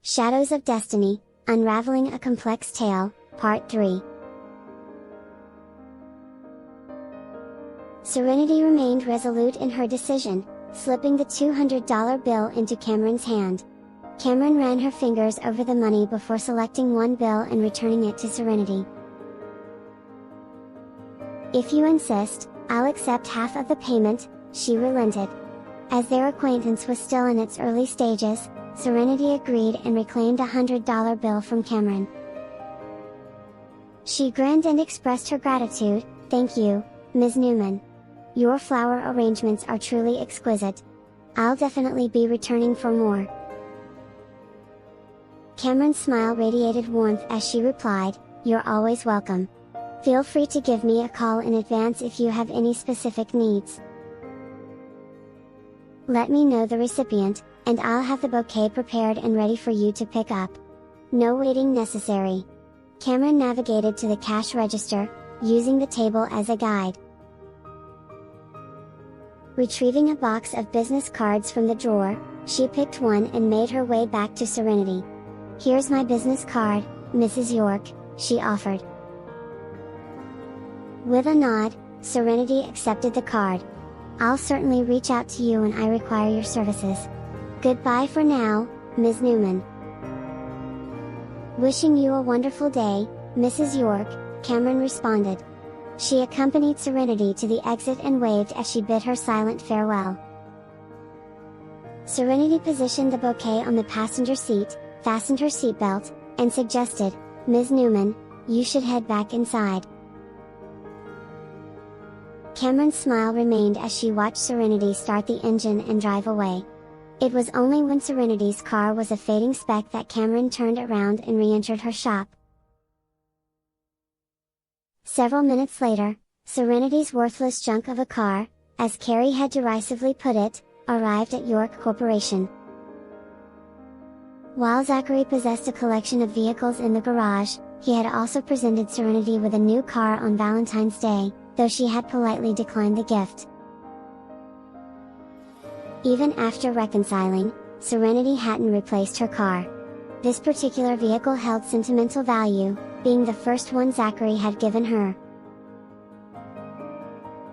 Shadows of Destiny, Unraveling a Complex Tale, Part 3. Serenity remained resolute in her decision, slipping the $200 bill into Cameron's hand. Cameron ran her fingers over the money before selecting one bill and returning it to Serenity. "If you insist, I'll accept half of the payment," she relented. As their acquaintance was still in its early stages, Serenity agreed and reclaimed a $100 bill from Cameron. She grinned and expressed her gratitude. "Thank you, Ms. Newman. Your flower arrangements are truly exquisite. I'll definitely be returning for more." Cameron's smile radiated warmth as she replied, "You're always welcome. Feel free to give me a call in advance if you have any specific needs. Let me know the recipient, and I'll have the bouquet prepared and ready for you to pick up. No waiting necessary." Cameron navigated to the cash register, using the table as a guide. Retrieving a box of business cards from the drawer, she picked one and made her way back to Serenity. "Here's my business card, Mrs. York," she offered. With a nod, Serenity accepted the card. "I'll certainly reach out to you when I require your services. Goodbye for now, Ms. Newman." "Wishing you a wonderful day, Mrs. York," Cameron responded. She accompanied Serenity to the exit and waved as she bid her silent farewell. Serenity positioned the bouquet on the passenger seat, fastened her seatbelt, and suggested, "Ms. Newman, you should head back inside." Cameron's smile remained as she watched Serenity start the engine and drive away. It was only when Serenity's car was a fading speck that Cameron turned around and re-entered her shop. Several minutes later, Serenity's worthless junk of a car, as Carrie had derisively put it, arrived at York Corporation. While Zachary possessed a collection of vehicles in the garage, he had also presented Serenity with a new car on Valentine's Day, though she had politely declined the gift. Even after reconciling, Serenity hadn't replaced her car. This particular vehicle held sentimental value, being the first one Zachary had given her.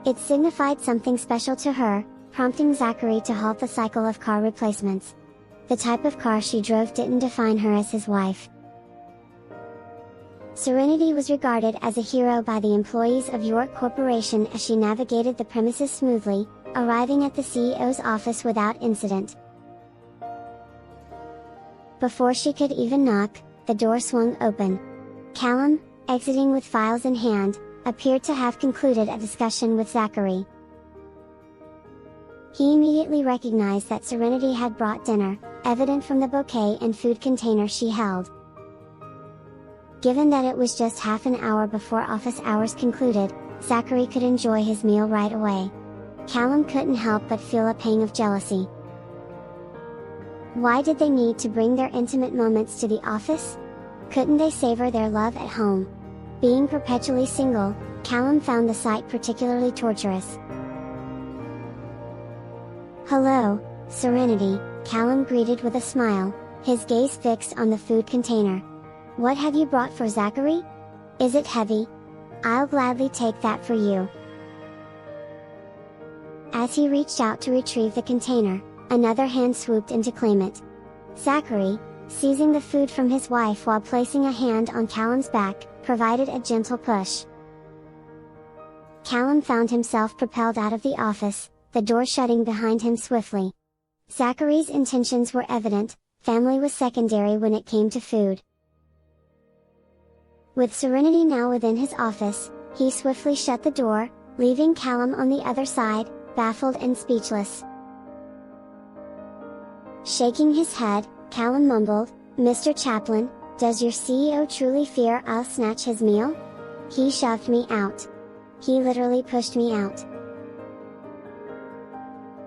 It signified something special to her, prompting Zachary to halt the cycle of car replacements. The type of car she drove didn't define her as his wife. Serenity was regarded as a hero by the employees of York Corporation as she navigated the premises smoothly, arriving at the CEO's office without incident. Before she could even knock, the door swung open. Callum, exiting with files in hand, appeared to have concluded a discussion with Zachary. He immediately recognized that Serenity had brought dinner, evident from the bouquet and food container she held. Given that it was just half an hour before office hours concluded, Zachary could enjoy his meal right away. Callum couldn't help but feel a pang of jealousy. Why did they need to bring their intimate moments to the office? Couldn't they savor their love at home? Being perpetually single, Callum found the sight particularly torturous. "Hello, Serenity," Callum greeted with a smile, his gaze fixed on the food container. "What have you brought for Zachary? Is it heavy? I'll gladly take that for you." As he reached out to retrieve the container, another hand swooped in to claim it. Zachary, seizing the food from his wife while placing a hand on Callum's back, provided a gentle push. Callum found himself propelled out of the office, the door shutting behind him swiftly. Zachary's intentions were evident, family was secondary when it came to food. With Serenity now within his office, he swiftly shut the door, leaving Callum on the other side, baffled and speechless. Shaking his head, Callum mumbled, "Mr. Chaplin, does your CEO truly fear I'll snatch his meal? He shoved me out. He literally pushed me out."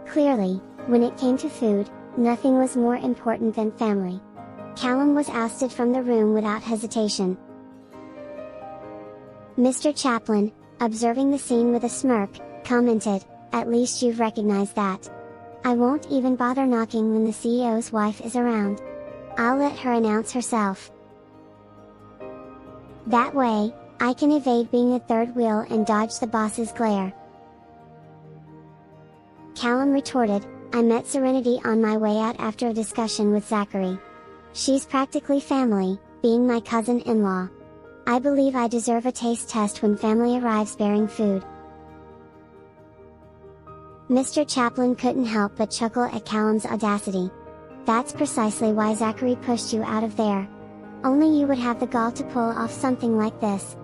Clearly, when it came to food, nothing was more important than family. Callum was ousted from the room without hesitation. Mr. Chaplin, observing the scene with a smirk, commented, "At least you've recognized that. I won't even bother knocking when the CEO's wife is around." I'll let her announce herself. That way, I can evade being a third wheel and dodge the boss's glare. Callum retorted, I met Serenity on my way out after a discussion with Zachary. She's practically family, being my cousin-in-law. I believe I deserve a taste test when family arrives bearing food. Mr. Chaplin couldn't help but chuckle at Callum's audacity. That's precisely why Zachary pushed you out of there. Only you would have the gall to pull off something like this.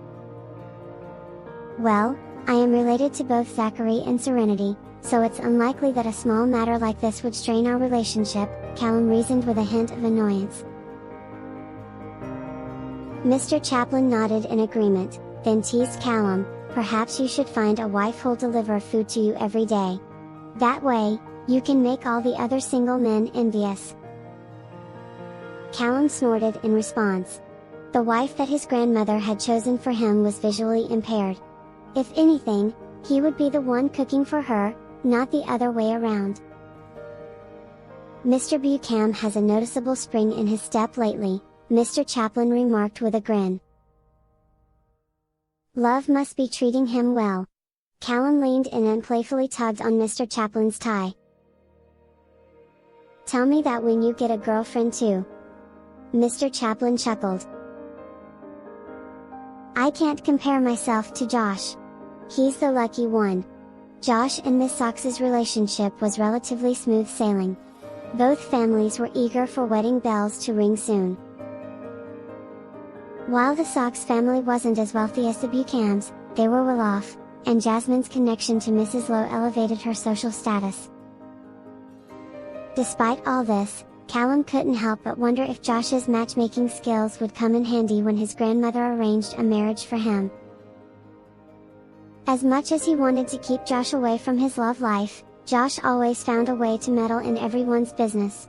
Well, I am related to both Zachary and Serenity, so it's unlikely that a small matter like this would strain our relationship, Callum reasoned with a hint of annoyance. Mr. Chaplin nodded in agreement, then teased Callum, perhaps you should find a wife who'll deliver food to you every day. That way, you can make all the other single men envious. Callum snorted in response. The wife that his grandmother had chosen for him was visually impaired. If anything, he would be the one cooking for her, not the other way around. Mr. Buchan has a noticeable spring in his step lately, Mr. Chaplin remarked with a grin. Love must be treating him well. Callum leaned in and playfully tugged on Mr. Chaplin's tie. Tell me that when you get a girlfriend too. Mr. Chaplin chuckled. I can't compare myself to Josh. He's the lucky one. Josh and Miss Sox's relationship was relatively smooth sailing. Both families were eager for wedding bells to ring soon. While the Sox family wasn't as wealthy as the Buchans, they were well off, and Jasmine's connection to Mrs. Lowe elevated her social status. Despite all this, Callum couldn't help but wonder if Josh's matchmaking skills would come in handy when his grandmother arranged a marriage for him. As much as he wanted to keep Josh away from his love life, Josh always found a way to meddle in everyone's business.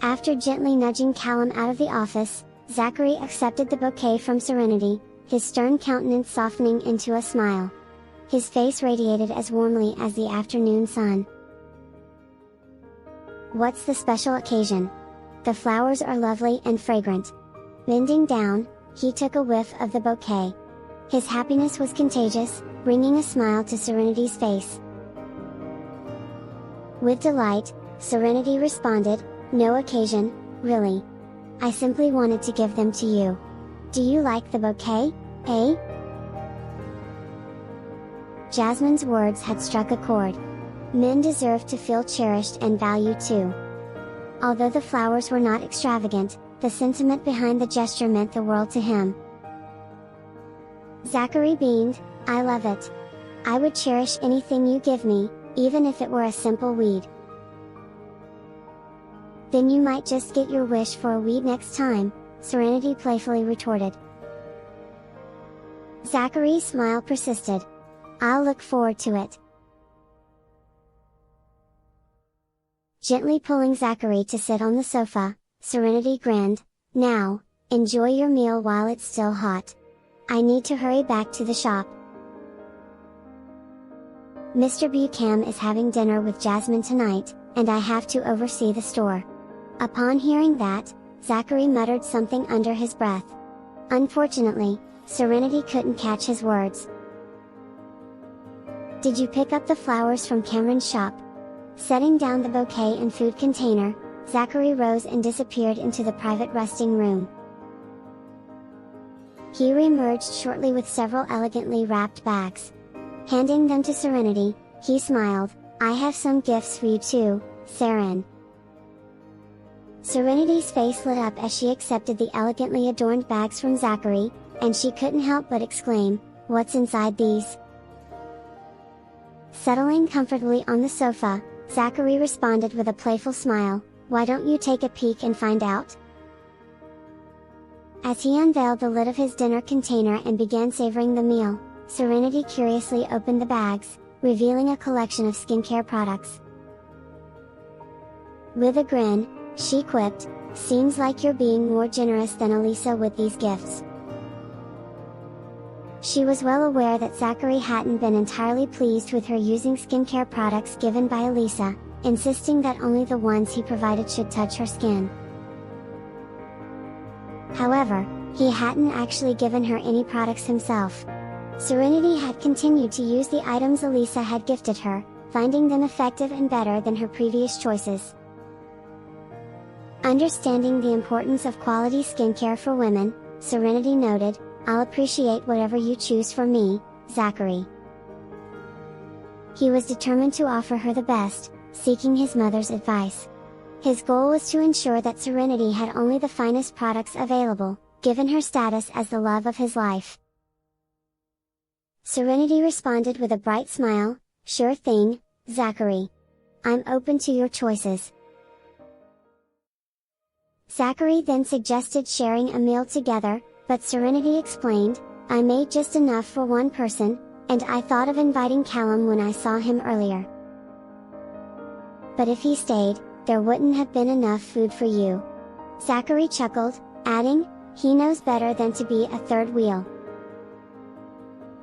After gently nudging Callum out of the office, Zachary accepted the bouquet from Serenity, his stern countenance softening into a smile. His face radiated as warmly as the afternoon sun. What's the special occasion? The flowers are lovely and fragrant. Bending down, he took a whiff of the bouquet. His happiness was contagious, bringing a smile to Serenity's face. With delight, Serenity responded, no occasion, really. I simply wanted to give them to you. Do you like the bouquet, eh? Jasmine's words had struck a chord. Men deserve to feel cherished and valued too. Although the flowers were not extravagant, the sentiment behind the gesture meant the world to him. Zachary beamed, I love it. I would cherish anything you give me, even if it were a simple weed. Then you might just get your wish for a weed next time, Serenity playfully retorted. Zachary's smile persisted. I'll look forward to it. Gently pulling Zachary to sit on the sofa, Serenity grinned, now, enjoy your meal while it's still hot. I need to hurry back to the shop. Mr. Buchan is having dinner with Jasmine tonight, and I have to oversee the store. Upon hearing that, Zachary muttered something under his breath. Unfortunately, Serenity couldn't catch his words. Did you pick up the flowers from Cameron's shop? Setting down the bouquet and food container, Zachary rose and disappeared into the private resting room. He re-emerged shortly with several elegantly wrapped bags. Handing them to Serenity, he smiled, I have some gifts for you too, Seren. Serenity's face lit up as she accepted the elegantly adorned bags from Zachary, and she couldn't help but exclaim, what's inside these? Settling comfortably on the sofa, Zachary responded with a playful smile, why don't you take a peek and find out? As he unveiled the lid of his dinner container and began savoring the meal, Serenity curiously opened the bags, revealing a collection of skincare products. With a grin, she quipped, seems like you're being more generous than Elisa with these gifts. She was well aware that Zachary hadn't been entirely pleased with her using skincare products given by Elisa, insisting that only the ones he provided should touch her skin. However, he hadn't actually given her any products himself. Serenity had continued to use the items Elisa had gifted her, finding them effective and better than her previous choices. Understanding the importance of quality skincare for women, Serenity noted, "I'll appreciate whatever you choose for me, Zachary." He was determined to offer her the best, seeking his mother's advice. His goal was to ensure that Serenity had only the finest products available, given her status as the love of his life. Serenity responded with a bright smile, "Sure thing, Zachary. I'm open to your choices." Zachary then suggested sharing a meal together, but Serenity explained, "I made just enough for one person, and I thought of inviting Callum when I saw him earlier. But if he stayed, there wouldn't have been enough food for you." Zachary chuckled, adding, "He knows better than to be a third wheel."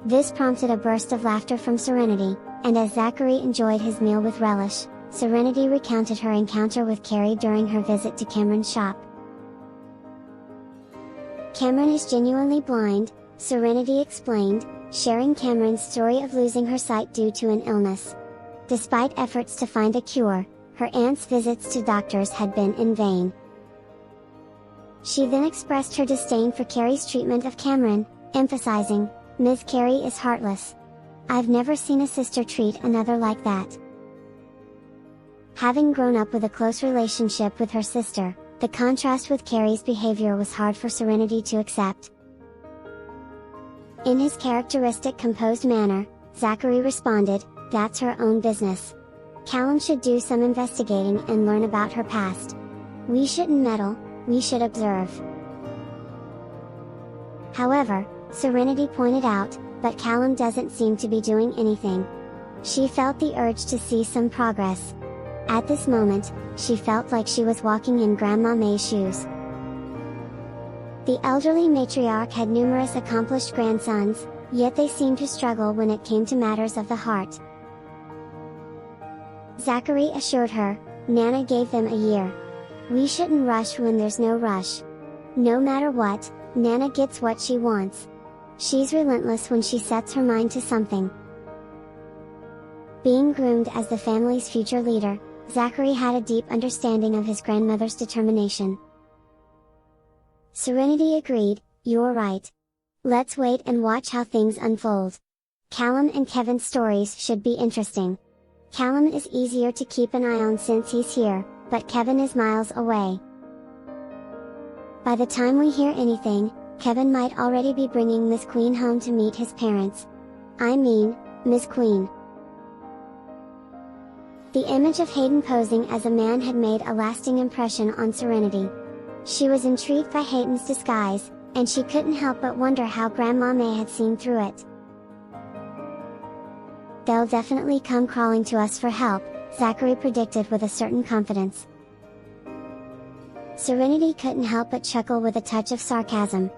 This prompted a burst of laughter from Serenity, and as Zachary enjoyed his meal with relish, Serenity recounted her encounter with Carrie during her visit to Cameron's shop. "Cameron is genuinely blind," Serenity explained, sharing Cameron's story of losing her sight due to an illness. Despite efforts to find a cure, her aunt's visits to doctors had been in vain. She then expressed her disdain for Carrie's treatment of Cameron, emphasizing, "Ms. Carrie is heartless. I've never seen a sister treat another like that." Having grown up with a close relationship with her sister, the contrast with Carrie's behavior was hard for Serenity to accept. In his characteristic composed manner, Zachary responded, "That's her own business. Callum should do some investigating and learn about her past. We shouldn't meddle, we should observe." However, Serenity pointed out, "But Callum doesn't seem to be doing anything." She felt the urge to see some progress. At this moment, she felt like she was walking in Grandma May's shoes. The elderly matriarch had numerous accomplished grandsons, yet they seemed to struggle when it came to matters of the heart. Zachary assured her, "Nana gave them a year. We shouldn't rush when there's no rush. No matter what, Nana gets what she wants. She's relentless when she sets her mind to something." Being groomed as the family's future leader, Zachary had a deep understanding of his grandmother's determination. Serenity agreed, "You're right. Let's wait and watch how things unfold. Callum and Kevin's stories should be interesting. Callum is easier to keep an eye on since he's here, but Kevin is miles away. By the time we hear anything, Kevin might already be bringing Miss Queen home to meet his parents. I mean, Miss Queen." The image of Hayden posing as a man had made a lasting impression on Serenity. She was intrigued by Hayden's disguise, and she couldn't help but wonder how Grandma May had seen through it. "They'll definitely come crawling to us for help," Zachary predicted with a certain confidence. Serenity couldn't help but chuckle with a touch of sarcasm.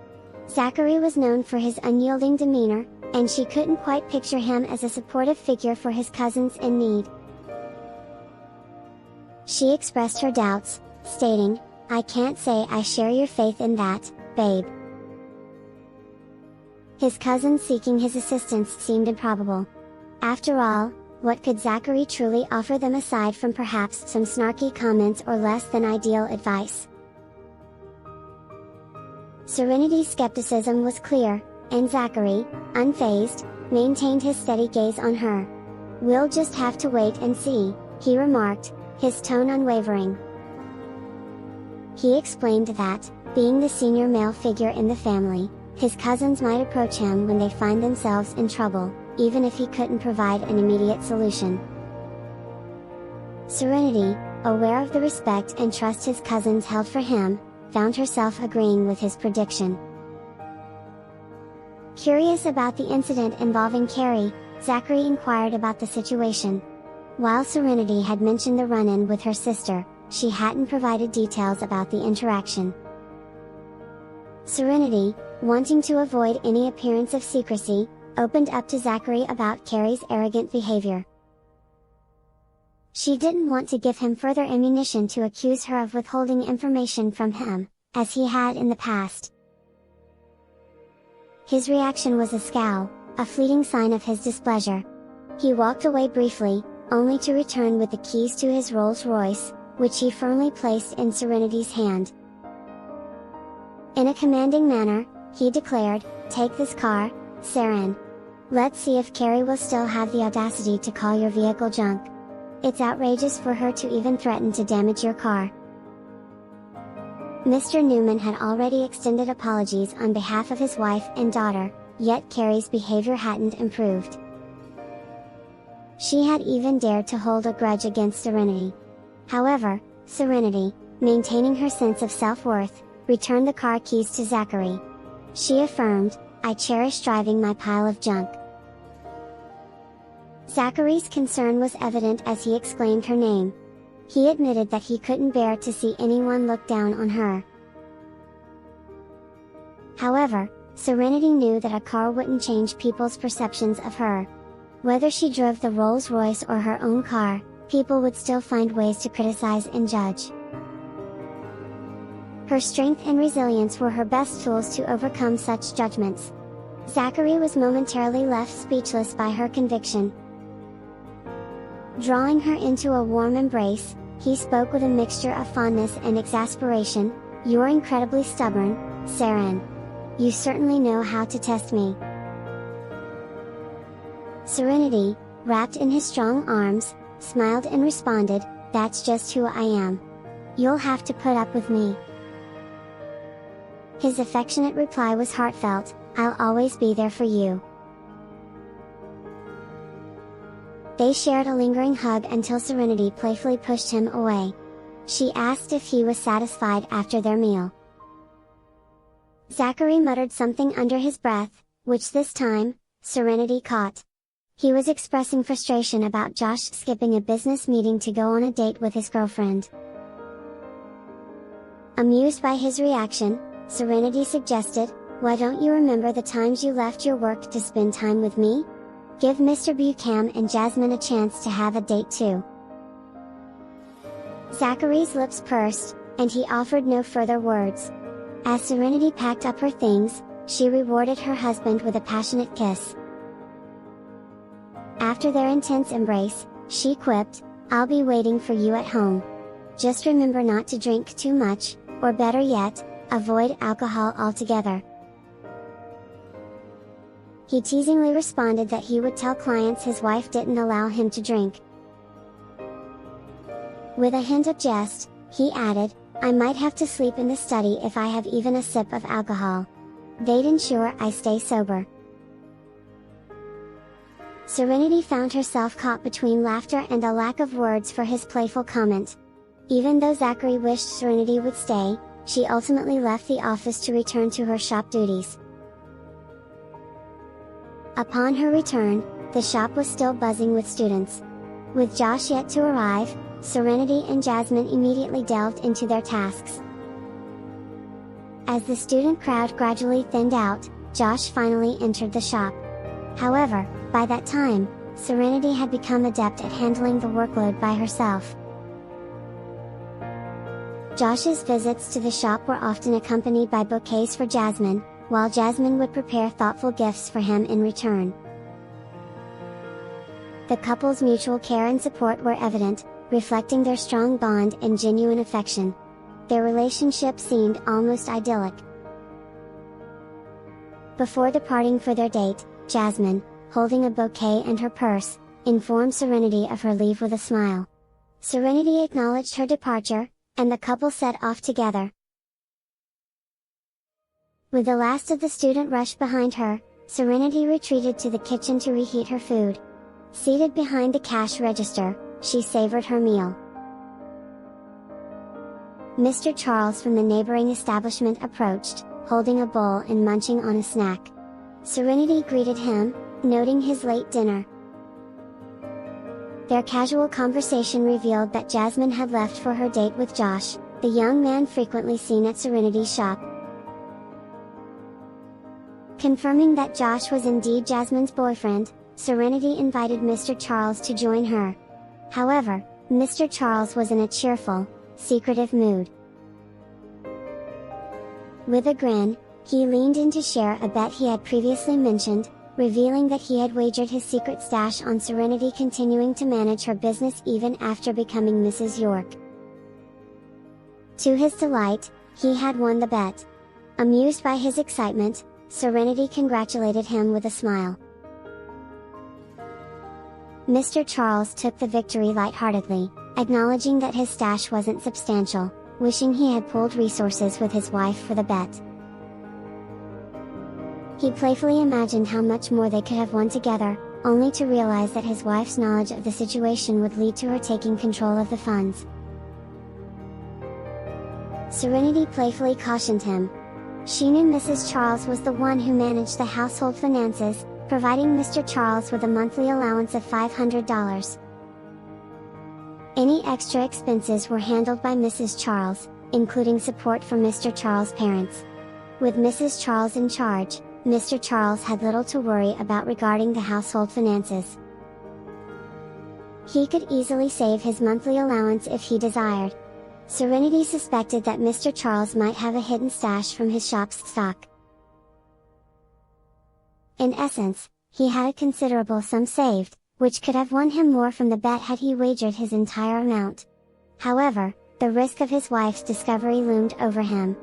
Zachary was known for his unyielding demeanor, and she couldn't quite picture him as a supportive figure for his cousins in need. She expressed her doubts, stating, "I can't say I share your faith in that, babe." His cousins seeking his assistance seemed improbable. After all, what could Zachary truly offer them aside from perhaps some snarky comments or less than ideal advice? Serenity's skepticism was clear, and Zachary, unfazed, maintained his steady gaze on her. "We'll just have to wait and see," he remarked, his tone unwavering. He explained that, being the senior male figure in the family, his cousins might approach him when they find themselves in trouble, even if he couldn't provide an immediate solution. Serenity, aware of the respect and trust his cousins held for him, found herself agreeing with his prediction. Curious about the incident involving Carrie, Zachary inquired about the situation. While Serenity had mentioned the run-in with her sister, she hadn't provided details about the interaction. Serenity, wanting to avoid any appearance of secrecy, opened up to Zachary about Carrie's arrogant behavior. She didn't want to give him further ammunition to accuse her of withholding information from him, as he had in the past. His reaction was a scowl, a fleeting sign of his displeasure. He walked away briefly, only to return with the keys to his Rolls-Royce, which he firmly placed in Serenity's hand. In a commanding manner, he declared, "Take this car, Seren. Let's see if Carrie will still have the audacity to call your vehicle junk. It's outrageous for her to even threaten to damage your car." Mr. Newman had already extended apologies on behalf of his wife and daughter, yet Carrie's behavior hadn't improved. She had even dared to hold a grudge against Serenity. However, Serenity, maintaining her sense of self-worth, returned the car keys to Zachary. She affirmed, "I cherish driving my pile of junk." Zachary's concern was evident as he exclaimed her name. He admitted that he couldn't bear to see anyone look down on her. However, Serenity knew that a car wouldn't change people's perceptions of her. Whether she drove the Rolls-Royce or her own car, people would still find ways to criticize and judge. Her strength and resilience were her best tools to overcome such judgments. Zachary was momentarily left speechless by her conviction. Drawing her into a warm embrace, he spoke with a mixture of fondness and exasperation, "You're incredibly stubborn, Seren. You certainly know how to test me." Serenity, wrapped in his strong arms, smiled and responded, "That's just who I am. You'll have to put up with me." His affectionate reply was heartfelt, "I'll always be there for you." They shared a lingering hug until Serenity playfully pushed him away. She asked if he was satisfied after their meal. Zachary muttered something under his breath, which this time, Serenity caught. He was expressing frustration about Josh skipping a business meeting to go on a date with his girlfriend. Amused by his reaction, Serenity suggested, "Why don't you remember the times you left your work to spend time with me? Give Mr. Buchan and Jasmine a chance to have a date too." Zachary's lips pursed, and he offered no further words. As Serenity packed up her things, she rewarded her husband with a passionate kiss. After their intense embrace, she quipped, "I'll be waiting for you at home. Just remember not to drink too much, or better yet, avoid alcohol altogether." He teasingly responded that he would tell clients his wife didn't allow him to drink. With a hint of jest, he added, "I might have to sleep in the study if I have even a sip of alcohol. They'd ensure I stay sober." Serenity found herself caught between laughter and a lack of words for his playful comment. Even though Zachary wished Serenity would stay, she ultimately left the office to return to her shop duties. Upon her return, the shop was still buzzing with students. With Josh yet to arrive, Serenity and Jasmine immediately delved into their tasks. As the student crowd gradually thinned out, Josh finally entered the shop. However, by that time, Serenity had become adept at handling the workload by herself. Josh's visits to the shop were often accompanied by bouquets for Jasmine, while Jasmine would prepare thoughtful gifts for him in return. The couple's mutual care and support were evident, reflecting their strong bond and genuine affection. Their relationship seemed almost idyllic. Before departing for their date, Jasmine, holding a bouquet and her purse, informed Serenity of her leave with a smile. Serenity acknowledged her departure, and the couple set off together. With the last of the student rush behind her, Serenity retreated to the kitchen to reheat her food. Seated behind the cash register, she savored her meal. Mr. Charles from the neighboring establishment approached, holding a bowl and munching on a snack. Serenity greeted him, noting his late dinner. Their casual conversation revealed that Jasmine had left for her date with Josh, the young man frequently seen at Serenity's shop. Confirming that Josh was indeed Jasmine's boyfriend, Serenity invited Mr. Charles to join her. However, Mr. Charles was in a cheerful, secretive mood. With a grin, he leaned in to share a bet he had previously mentioned, revealing that he had wagered his secret stash on Serenity continuing to manage her business even after becoming Mrs. York. To his delight, he had won the bet. Amused by his excitement, Serenity congratulated him with a smile. Mr. Charles took the victory lightheartedly, acknowledging that his stash wasn't substantial, wishing he had pooled resources with his wife for the bet. He playfully imagined how much more they could have won together, only to realize that his wife's knowledge of the situation would lead to her taking control of the funds. Serenity playfully cautioned him. She knew Mrs. Charles was the one who managed the household finances, providing Mr. Charles with a monthly allowance of $500. Any extra expenses were handled by Mrs. Charles, including support from Mr. Charles' parents. With Mrs. Charles in charge, Mr. Charles had little to worry about regarding the household finances. He could easily save his monthly allowance if he desired. Serenity suspected that Mr. Charles might have a hidden stash from his shop's stock. In essence, he had a considerable sum saved, which could have won him more from the bet had he wagered his entire amount. However, the risk of his wife's discovery loomed over him.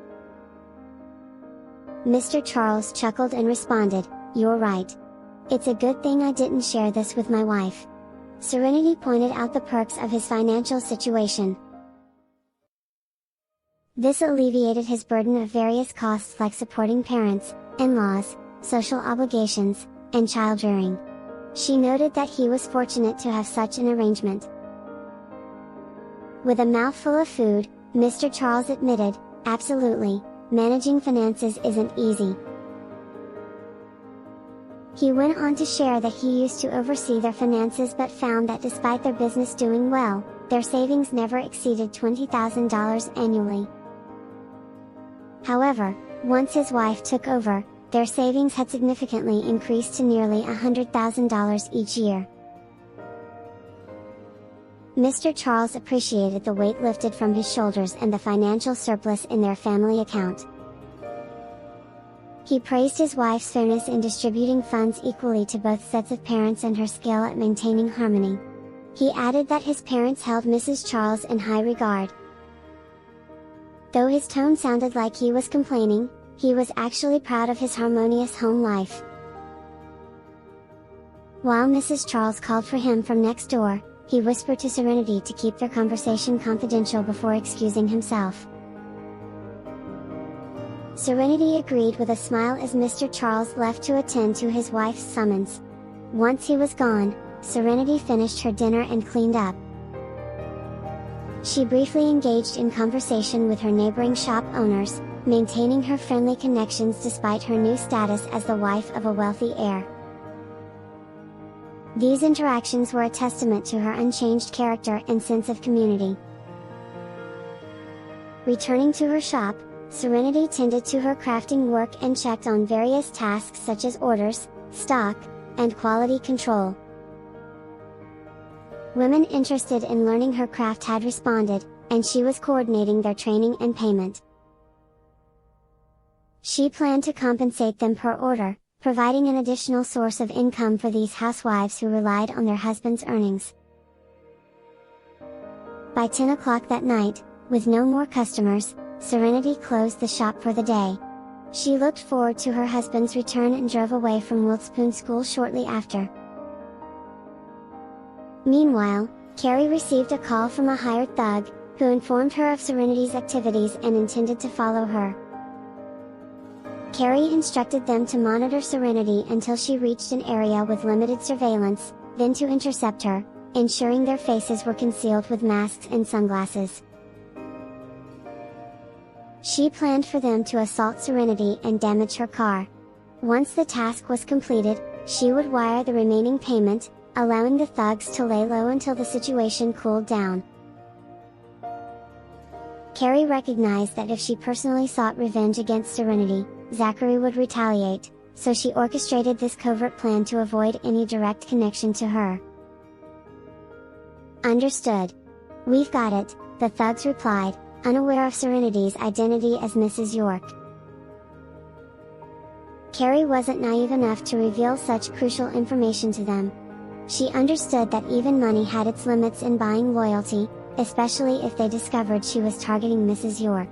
Mr. Charles chuckled and responded, "You're right. It's a good thing I didn't share this with my wife." Serenity pointed out the perks of his financial situation. This alleviated his burden of various costs like supporting parents, in-laws, social obligations, and child rearing. She noted that he was fortunate to have such an arrangement. With a mouthful of food, Mr. Charles admitted, "Absolutely, managing finances isn't easy." He went on to share that he used to oversee their finances but found that despite their business doing well, their savings never exceeded $20,000 annually. However, once his wife took over, their savings had significantly increased to nearly $100,000 each year. Mr. Charles appreciated the weight lifted from his shoulders and the financial surplus in their family account. He praised his wife's fairness in distributing funds equally to both sets of parents and her skill at maintaining harmony. He added that his parents held Mrs. Charles in high regard. Though his tone sounded like he was complaining, he was actually proud of his harmonious home life. While Mrs. Charles called for him from next door, he whispered to Serenity to keep their conversation confidential before excusing himself. Serenity agreed with a smile as Mr. Charles left to attend to his wife's summons. Once he was gone, Serenity finished her dinner and cleaned up. She briefly engaged in conversation with her neighboring shop owners, maintaining her friendly connections despite her new status as the wife of a wealthy heir. These interactions were a testament to her unchanged character and sense of community. Returning to her shop, Serenity tended to her crafting work and checked on various tasks such as orders, stock, and quality control. Women interested in learning her craft had responded, and she was coordinating their training and payment. She planned to compensate them per order, providing an additional source of income for these housewives who relied on their husbands' earnings. By 10 o'clock that night, with no more customers, Serenity closed the shop for the day. She looked forward to her husband's return and drove away from Wiltspoon School shortly after. Meanwhile, Carrie received a call from a hired thug, who informed her of Serenity's activities and intended to follow her. Carrie instructed them to monitor Serenity until she reached an area with limited surveillance, then to intercept her, ensuring their faces were concealed with masks and sunglasses. She planned for them to assault Serenity and damage her car. Once the task was completed, she would wire the remaining payment, allowing the thugs to lay low until the situation cooled down. Carrie recognized that if she personally sought revenge against Serenity, Zachary would retaliate, so she orchestrated this covert plan to avoid any direct connection to her. Understood. "We've got it," the thugs replied, unaware of Serenity's identity as Mrs. York. Carrie wasn't naive enough to reveal such crucial information to them. She understood that even money had its limits in buying loyalty, especially if they discovered she was targeting Mrs. York.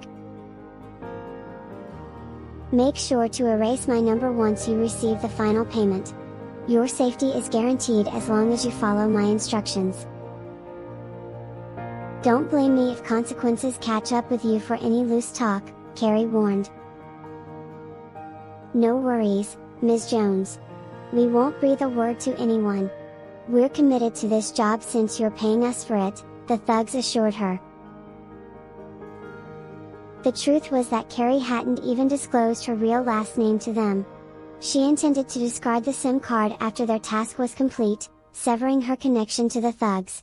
"Make sure to erase my number once you receive the final payment. Your safety is guaranteed as long as you follow my instructions. Don't blame me if consequences catch up with you for any loose talk," Carrie warned. "No worries, Ms. Jones. We won't breathe a word to anyone. We're committed to this job since you're paying us for it," the thugs assured her. The truth was that Carrie hadn't even disclosed her real last name to them. She intended to discard the SIM card after their task was complete, severing her connection to the thugs.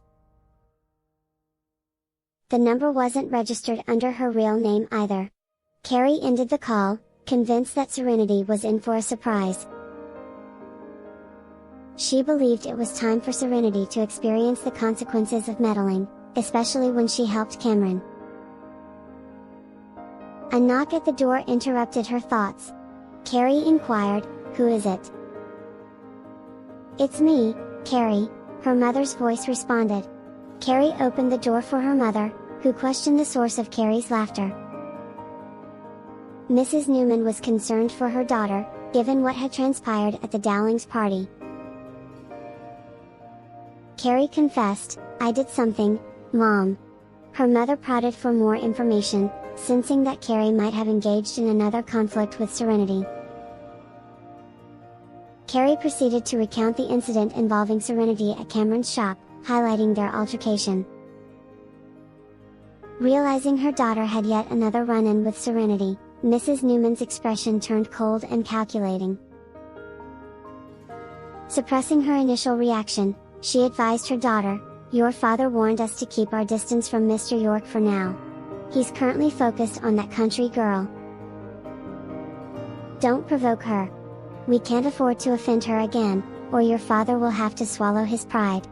The number wasn't registered under her real name either. Carrie ended the call, convinced that Serenity was in for a surprise. She believed it was time for Serenity to experience the consequences of meddling, especially when she helped Cameron. A knock at the door interrupted her thoughts. Carrie inquired, "Who is it?" "It's me, Carrie," her mother's voice responded. Carrie opened the door for her mother, who questioned the source of Carrie's laughter. Mrs. Newman was concerned for her daughter, given what had transpired at the Dowlings party. Carrie confessed, "I did something, Mom." Her mother prodded for more information, sensing that Carrie might have engaged in another conflict with Serenity. Carrie proceeded to recount the incident involving Serenity at Cameron's shop, highlighting their altercation. Realizing her daughter had yet another run-in with Serenity, Mrs. Newman's expression turned cold and calculating. Suppressing her initial reaction, she advised her daughter, "Your father warned us to keep our distance from Mr. York for now. He's currently focused on that country girl. Don't provoke her. We can't afford to offend her again, or your father will have to swallow his pride.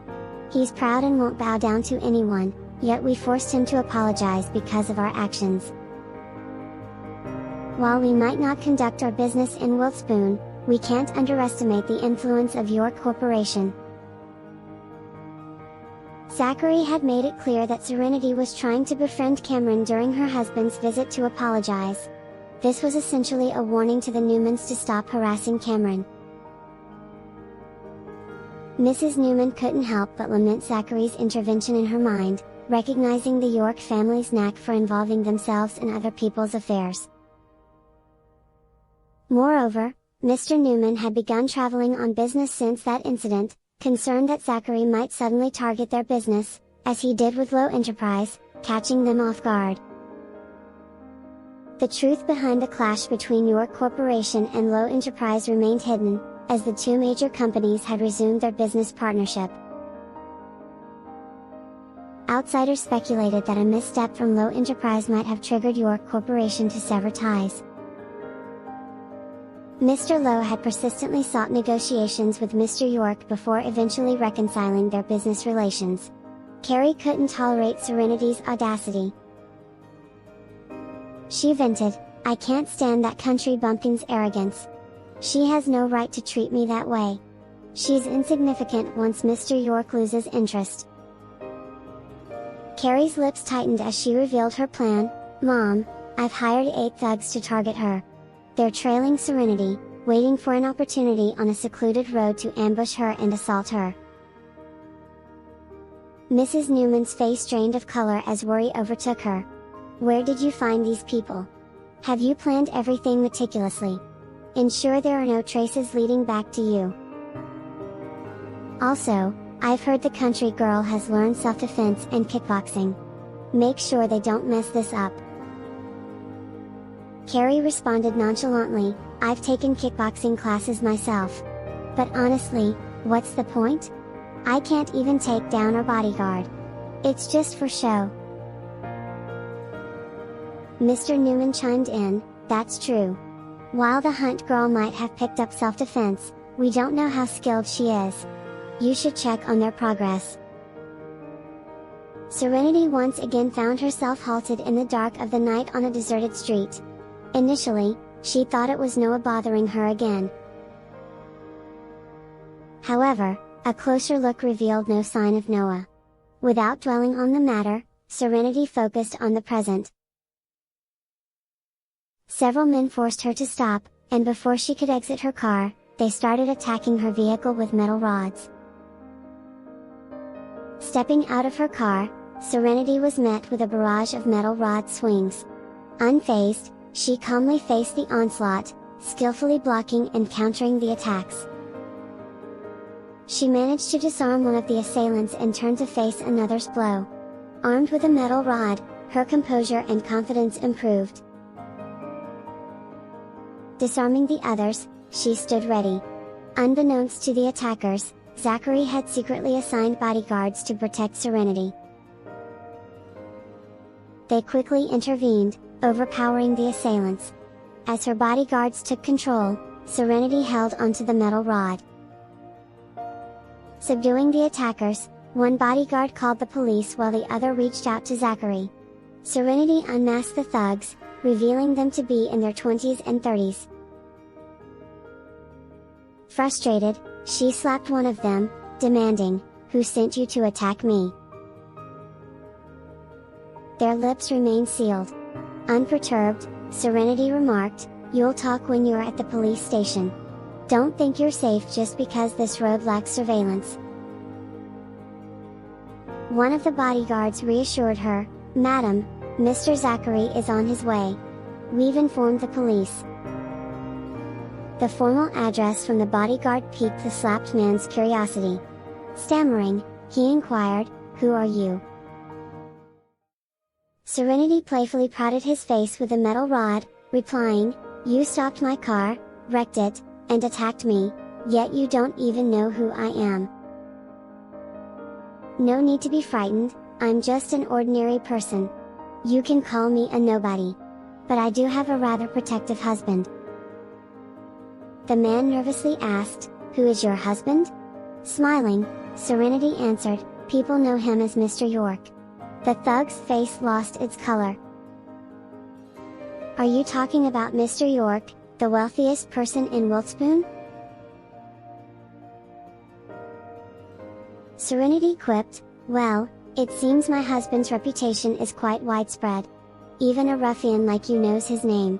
He's proud and won't bow down to anyone, yet we forced him to apologize because of our actions. While we might not conduct our business in Wiltspoon, we can't underestimate the influence of York Corporation." Zachary had made it clear that Serenity was trying to befriend Cameron during her husband's visit to apologize. This was essentially a warning to the Newmans to stop harassing Cameron. Mrs. Newman couldn't help but lament Zachary's intervention in her mind, recognizing the York family's knack for involving themselves in other people's affairs. Moreover, Mr. Newman had begun traveling on business since that incident, concerned that Zachary might suddenly target their business, as he did with Lowe Enterprise, catching them off guard. The truth behind the clash between York Corporation and Lowe Enterprise remained hidden, as the two major companies had resumed their business partnership. Outsiders speculated that a misstep from Lowe Enterprise might have triggered York Corporation to sever ties. Mr. Lowe had persistently sought negotiations with Mr. York before eventually reconciling their business relations. Carrie couldn't tolerate Serenity's audacity. She vented, "I can't stand that country bumpkin's arrogance. She has no right to treat me that way. She's insignificant once Mr. York loses interest." Carrie's lips tightened as she revealed her plan. "Mom, I've hired 8 thugs to target her. They're trailing Serenity, waiting for an opportunity on a secluded road to ambush her and assault her." Mrs. Newman's face drained of color as worry overtook her. "Where did you find these people? Have you planned everything meticulously? Ensure there are no traces leading back to you. Also, I've heard the country girl has learned self-defense and kickboxing. Make sure they don't mess this up." Carrie responded nonchalantly, "I've taken kickboxing classes myself. But honestly, what's the point? I can't even take down our bodyguard. It's just for show." Mr. Newman chimed in, "That's true. While the hunt girl might have picked up self-defense, we don't know how skilled she is. You should check on their progress." Serenity once again found herself halted in the dark of the night on a deserted street. Initially, she thought it was Noah bothering her again. However, a closer look revealed no sign of Noah. Without dwelling on the matter, Serenity focused on the present. Several men forced her to stop, and before she could exit her car, they started attacking her vehicle with metal rods. Stepping out of her car, Serenity was met with a barrage of metal rod swings. Unfazed, she calmly faced the onslaught, skillfully blocking and countering the attacks. She managed to disarm one of the assailants and turned to face another's blow. Armed with a metal rod, her composure and confidence improved. Disarming the others, she stood ready. Unbeknownst to the attackers, Zachary had secretly assigned bodyguards to protect Serenity. They quickly intervened, overpowering the assailants. As her bodyguards took control, Serenity held onto the metal rod. Subduing the attackers, one bodyguard called the police while the other reached out to Zachary. Serenity unmasked the thugs, revealing them to be in their 20s and 30s. Frustrated, she slapped one of them, demanding, "Who sent you to attack me?" Their lips remained sealed. Unperturbed, Serenity remarked, "You'll talk when you're at the police station. Don't think you're safe just because this road lacks surveillance." One of the bodyguards reassured her, "Madam, Mr. Zachary is on his way. We've informed the police." The formal address from the bodyguard piqued the slapped man's curiosity. Stammering, he inquired, "Who are you?" Serenity playfully prodded his face with a metal rod, replying, "You stopped my car, wrecked it, and attacked me, yet you don't even know who I am. No need to be frightened, I'm just an ordinary person. You can call me a nobody. But I do have a rather protective husband." The man nervously asked, "Who is your husband?" Smiling, Serenity answered, "People know him as Mr. York." The thug's face lost its color. "Are you talking about Mr. York, the wealthiest person in Wiltspoon?" Serenity quipped, "Well, it seems my husband's reputation is quite widespread. Even a ruffian like you knows his name."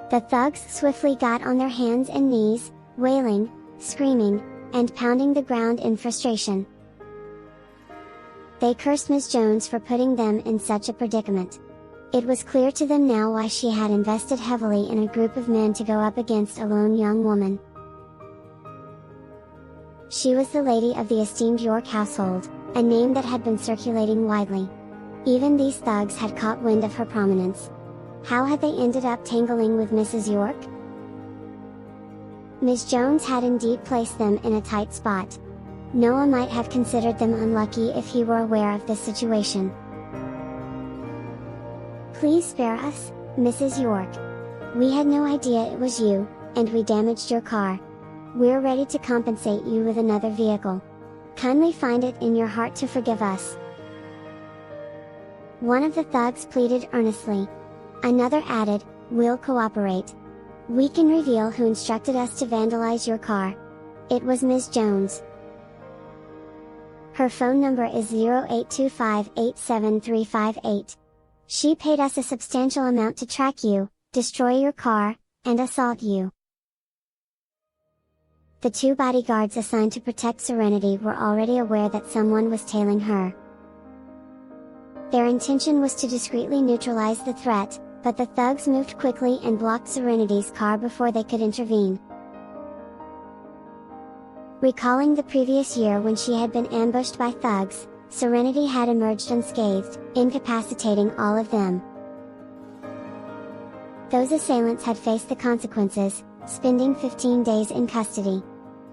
The thugs swiftly got on their hands and knees, wailing, screaming, and pounding the ground in frustration. They cursed Ms. Jones for putting them in such a predicament. It was clear to them now why she had invested heavily in a group of men to go up against a lone young woman. She was the lady of the esteemed York household, a name that had been circulating widely. Even these thugs had caught wind of her prominence. How had they ended up tangling with Mrs. York? Ms. Jones had indeed placed them in a tight spot. Noah might have considered them unlucky if he were aware of this situation. "Please spare us, Mrs. York. We had no idea it was you, and we damaged your car. We're ready to compensate you with another vehicle. Kindly find it in your heart to forgive us." One of the thugs pleaded earnestly. Another added, "We'll cooperate. We can reveal who instructed us to vandalize your car. It was Ms. Jones. Her phone number is 0825873358. She paid us a substantial amount to track you, destroy your car, and assault you." The two bodyguards assigned to protect Serenity were already aware that someone was tailing her. Their intention was to discreetly neutralize the threat, but the thugs moved quickly and blocked Serenity's car before they could intervene. Recalling the previous year when she had been ambushed by thugs, Serenity had emerged unscathed, incapacitating all of them. Those assailants had faced the consequences, spending 15 days in custody.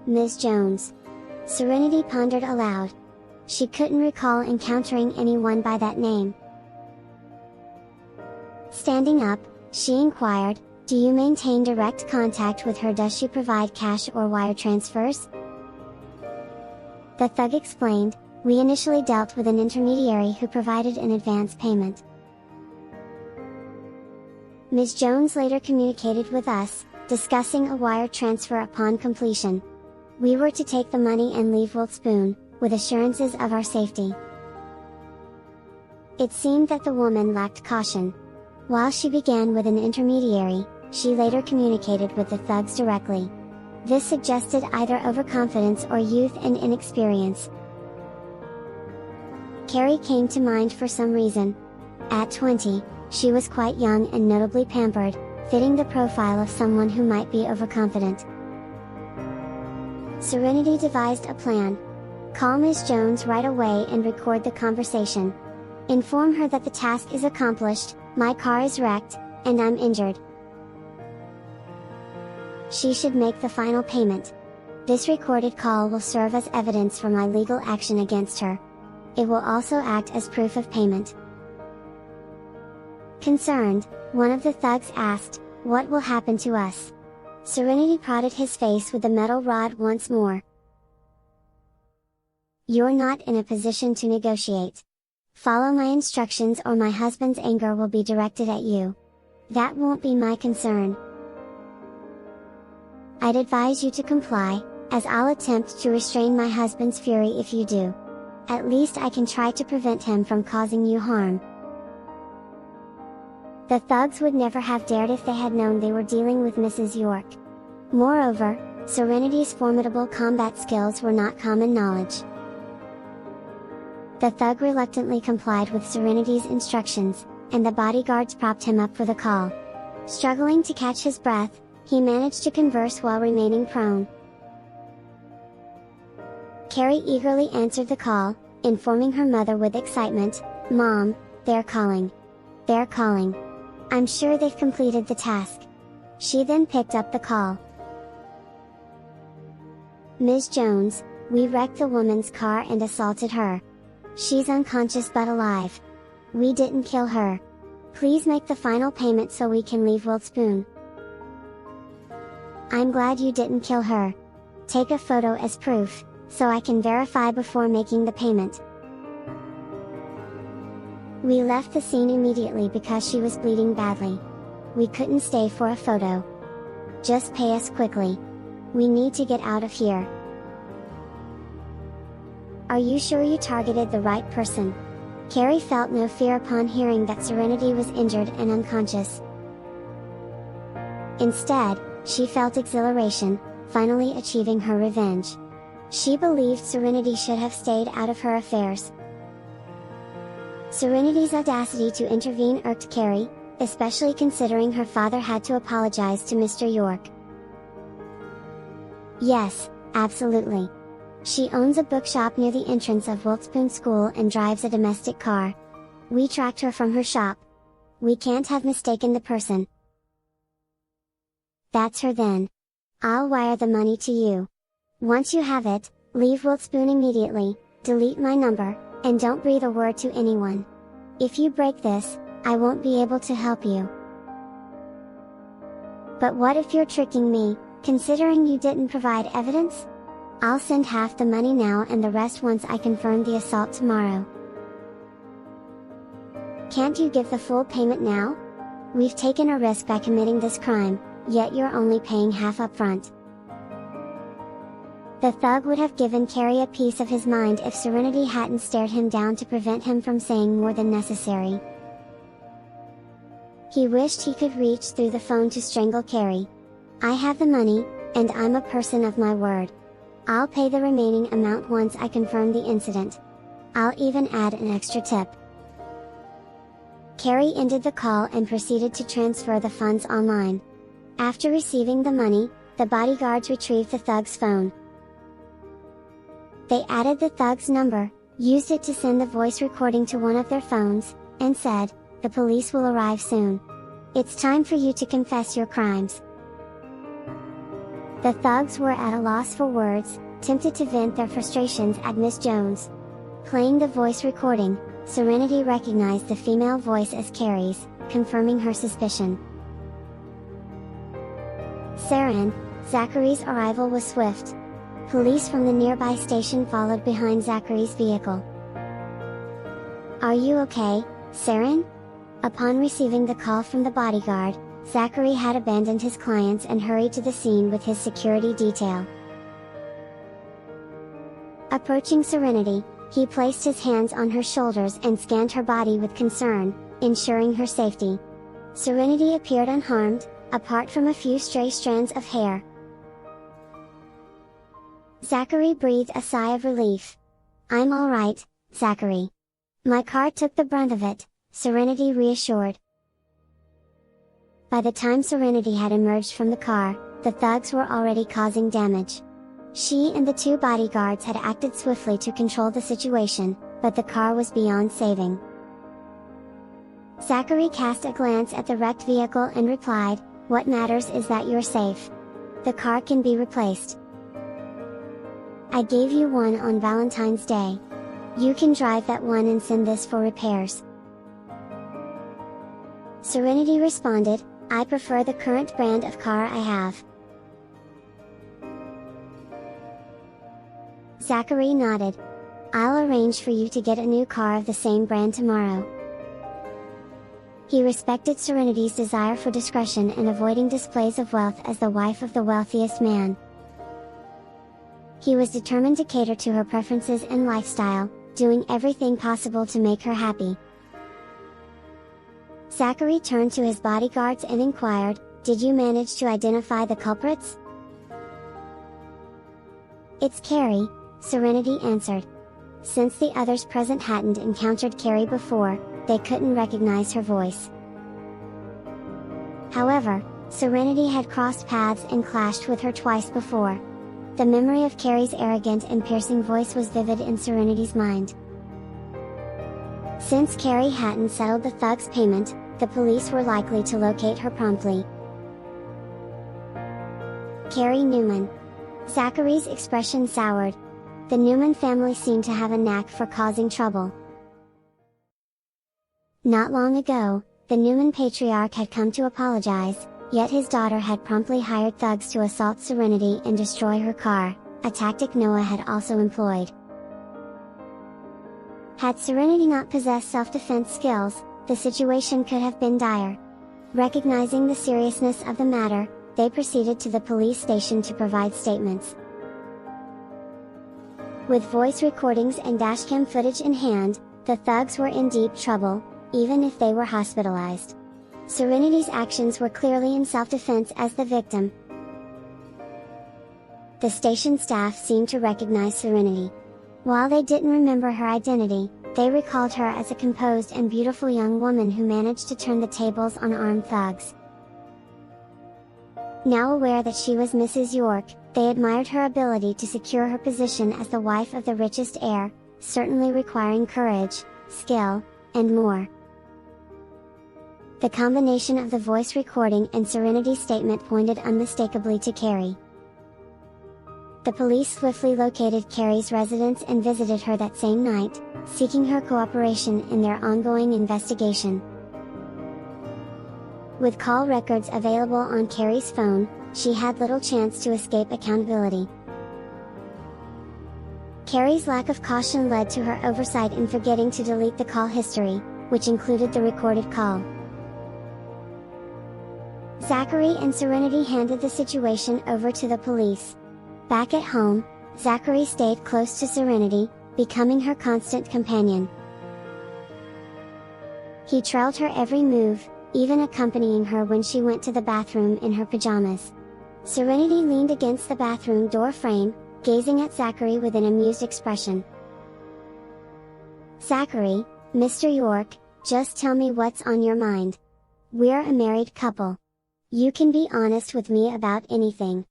Ms. Jones. Serenity pondered aloud. She couldn't recall encountering anyone by that name. Standing up, she inquired, "Do you maintain direct contact with her? Does she provide cash or wire transfers?" The thug explained, We initially dealt with an intermediary who provided an advance payment. Ms. Jones later communicated with us, discussing a wire transfer upon completion. We were to take the money and leave Wiltspoon, with assurances of our safety. It seemed that the woman lacked caution. While she began with an intermediary, she later communicated with the thugs directly. This suggested either overconfidence or youth and inexperience. Carrie came to mind for some reason. At 20, she was quite young and notably pampered, fitting the profile of someone who might be overconfident. Serenity devised a plan. Call Ms. Jones right away and record the conversation. Inform her that the task is accomplished, my car is wrecked, and I'm injured. She should make the final payment. This recorded call will serve as evidence for my legal action against her. It will also act as proof of payment. Concerned, one of the thugs asked, "What will happen to us?" Serenity prodded his face with the metal rod once more. "You're not in a position to negotiate. Follow my instructions or my husband's anger will be directed at you. That won't be my concern. I'd advise you to comply, as I'll attempt to restrain my husband's fury if you do. At least I can try to prevent him from causing you harm." The thugs would never have dared if they had known they were dealing with Mrs. York. Moreover, Serenity's formidable combat skills were not common knowledge. The thug reluctantly complied with Serenity's instructions, and the bodyguards propped him up for the call. Struggling to catch his breath, he managed to converse while remaining prone. Carrie eagerly answered the call, informing her mother with excitement, "Mom, they're calling. They're calling. I'm sure they've completed the task." She then picked up the call. "Ms. Jones, we wrecked the woman's car and assaulted her. She's unconscious but alive. We didn't kill her. Please make the final payment so we can leave Wiltspoon." "I'm glad you didn't kill her. Take a photo as proof, so I can verify before making the payment." We left the scene immediately because she was bleeding badly. We couldn't stay for a photo. "Just pay us quickly. We need to get out of here." "Are you sure you targeted the right person?" Carrie felt no fear upon hearing that Serenity was injured and unconscious. Instead, she felt exhilaration, finally achieving her revenge. She believed Serenity should have stayed out of her affairs. Serenity's audacity to intervene irked Carrie, especially considering her father had to apologize to Mr. York. "Yes, absolutely. She owns a bookshop near the entrance of Wiltspoon School and drives a domestic car. We tracked her from her shop. We can't have mistaken the person." "That's her then. I'll wire the money to you. Once you have it, leave Wiltspoon immediately, delete my number, and don't breathe a word to anyone. If you break this, I won't be able to help you." "But what if you're tricking me, considering you didn't provide evidence? I'll send half the money now and the rest once I confirm the assault tomorrow." "Can't you give the full payment now? We've taken a risk by committing this crime, yet you're only paying half up front." The thug would have given Carrie a piece of his mind if Serenity hadn't stared him down to prevent him from saying more than necessary. He wished he could reach through the phone to strangle Carrie. "I have the money, and I'm a person of my word. I'll pay the remaining amount once I confirm the incident. I'll even add an extra tip." Carrie ended the call and proceeded to transfer the funds online. After receiving the money, the bodyguards retrieved the thug's phone. They added the thug's number, used it to send the voice recording to one of their phones, and said, "The police will arrive soon. It's time for you to confess your crimes." The thugs were at a loss for words, tempted to vent their frustrations at Miss Jones. Playing the voice recording, Serenity recognized the female voice as Carrie's, confirming her suspicion. Zachary's arrival was swift. Police from the nearby station followed behind Zachary's vehicle. "Are you okay, Saren?" Upon receiving the call from the bodyguard, Zachary had abandoned his clients and hurried to the scene with his security detail. Approaching Serenity, he placed his hands on her shoulders and scanned her body with concern, ensuring her safety. Serenity appeared unharmed, apart from a few stray strands of hair. Zachary breathed a sigh of relief. "I'm all right, Zachary. My car took the brunt of it," Serenity reassured. By the time Serenity had emerged from the car, the thugs were already causing damage. She and the two bodyguards had acted swiftly to control the situation, but the car was beyond saving. Zachary cast a glance at the wrecked vehicle and replied, "What matters is that you're safe. The car can be replaced. I gave you one on Valentine's Day. You can drive that one and send this for repairs." Serenity responded, "I prefer the current brand of car I have." Zachary nodded. "I'll arrange for you to get a new car of the same brand tomorrow." He respected Serenity's desire for discretion and avoiding displays of wealth as the wife of the wealthiest man. He was determined to cater to her preferences and lifestyle, doing everything possible to make her happy. Zachary turned to his bodyguards and inquired, "Did you manage to identify the culprits?" "It's Carrie," Serenity answered. Since the others present hadn't encountered Carrie before, they couldn't recognize her voice. However, Serenity had crossed paths and clashed with her twice before. The memory of Carrie's arrogant and piercing voice was vivid in Serenity's mind. Since Carrie hadn't settled the thug's payment, the police were likely to locate her promptly. Carrie Newman. Zachary's expression soured. The Newman family seemed to have a knack for causing trouble. Not long ago, the Newman patriarch had come to apologize, yet his daughter had promptly hired thugs to assault Serenity and destroy her car, a tactic Noah had also employed. Had Serenity not possessed self-defense skills, the situation could have been dire. Recognizing the seriousness of the matter, they proceeded to the police station to provide statements. With voice recordings and dashcam footage in hand, the thugs were in deep trouble, even if they were hospitalized. Serenity's actions were clearly in self-defense as the victim. The station staff seemed to recognize Serenity. While they didn't remember her identity, they recalled her as a composed and beautiful young woman who managed to turn the tables on armed thugs. Now aware that she was Mrs. York, they admired her ability to secure her position as the wife of the richest heir, certainly requiring courage, skill, and more. The combination of the voice recording and Serenity's statement pointed unmistakably to Carrie. The police swiftly located Carrie's residence and visited her that same night, seeking her cooperation in their ongoing investigation. With call records available on Carrie's phone, she had little chance to escape accountability. Carrie's lack of caution led to her oversight in forgetting to delete the call history, which included the recorded call. Zachary and Serenity handed the situation over to the police. Back at home, Zachary stayed close to Serenity, becoming her constant companion. He trailed her every move, even accompanying her when she went to the bathroom in her pajamas. Serenity leaned against the bathroom door frame, gazing at Zachary with an amused expression. "Zachary, Mr. York, just tell me what's on your mind. We're a married couple. You can be honest with me about anything."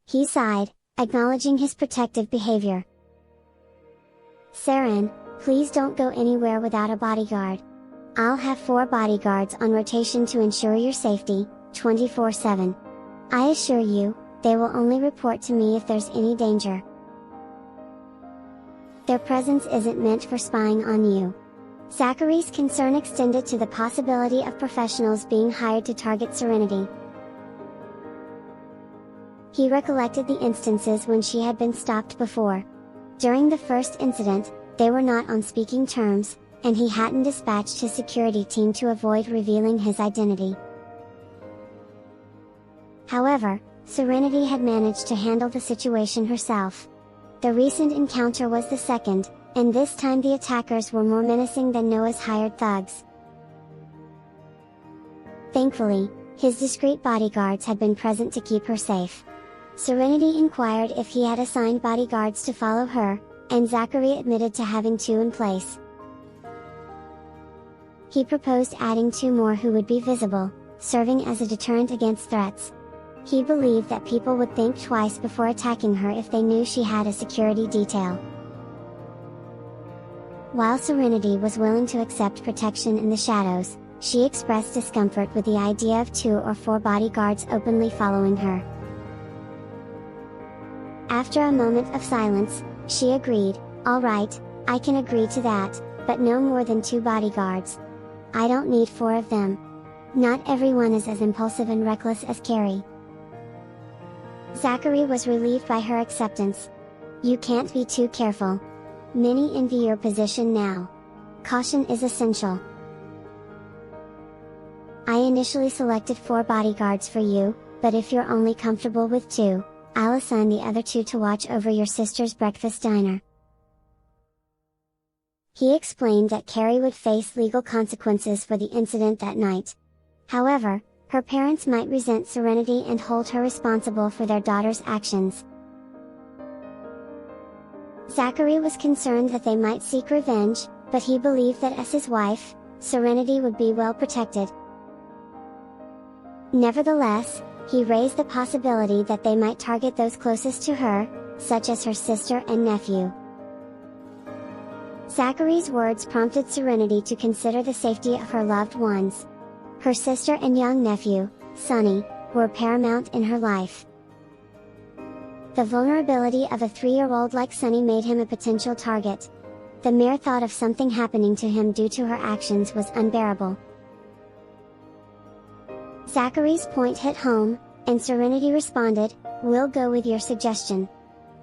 He sighed, acknowledging his protective behavior. "Saren, please don't go anywhere without a bodyguard. I'll have 4 bodyguards on rotation to ensure your safety, 24/7. I assure you, they will only report to me if there's any danger. Their presence isn't meant for spying on you." Zachary's concern extended to the possibility of professionals being hired to target Serenity. He recollected the instances when she had been stalked before. During the first incident, they were not on speaking terms, and he hadn't dispatched his security team to avoid revealing his identity. However, Serenity had managed to handle the situation herself. The recent encounter was the second, and this time the attackers were more menacing than Noah's hired thugs. Thankfully, his discreet bodyguards had been present to keep her safe. Serenity inquired if he had assigned bodyguards to follow her, and Zachary admitted to having 2 in place. He proposed adding 2 more who would be visible, serving as a deterrent against threats. He believed that people would think twice before attacking her if they knew she had a security detail. While Serenity was willing to accept protection in the shadows, she expressed discomfort with the idea of 2 or 4 bodyguards openly following her. After a moment of silence, she agreed, "All right, I can agree to that, but no more than 2 bodyguards. I don't need 4 of them. Not everyone is as impulsive and reckless as Carrie." Zachary was relieved by her acceptance. "You can't be too careful. Many envy your position now. Caution is essential. I initially selected 4 bodyguards for you, but if you're only comfortable with 2, I'll assign the other 2 to watch over your sister's breakfast diner." He explained that Carrie would face legal consequences for the incident that night. However, her parents might resent Serenity and hold her responsible for their daughter's actions. Zachary was concerned that they might seek revenge, but he believed that as his wife, Serenity would be well protected. Nevertheless, he raised the possibility that they might target those closest to her, such as her sister and nephew. Zachary's words prompted Serenity to consider the safety of her loved ones. Her sister and young nephew, Sonny, were paramount in her life. The vulnerability of a 3-year-old like Sonny made him a potential target. The mere thought of something happening to him due to her actions was unbearable. Zachary's point hit home, and Serenity responded, "We'll go with your suggestion.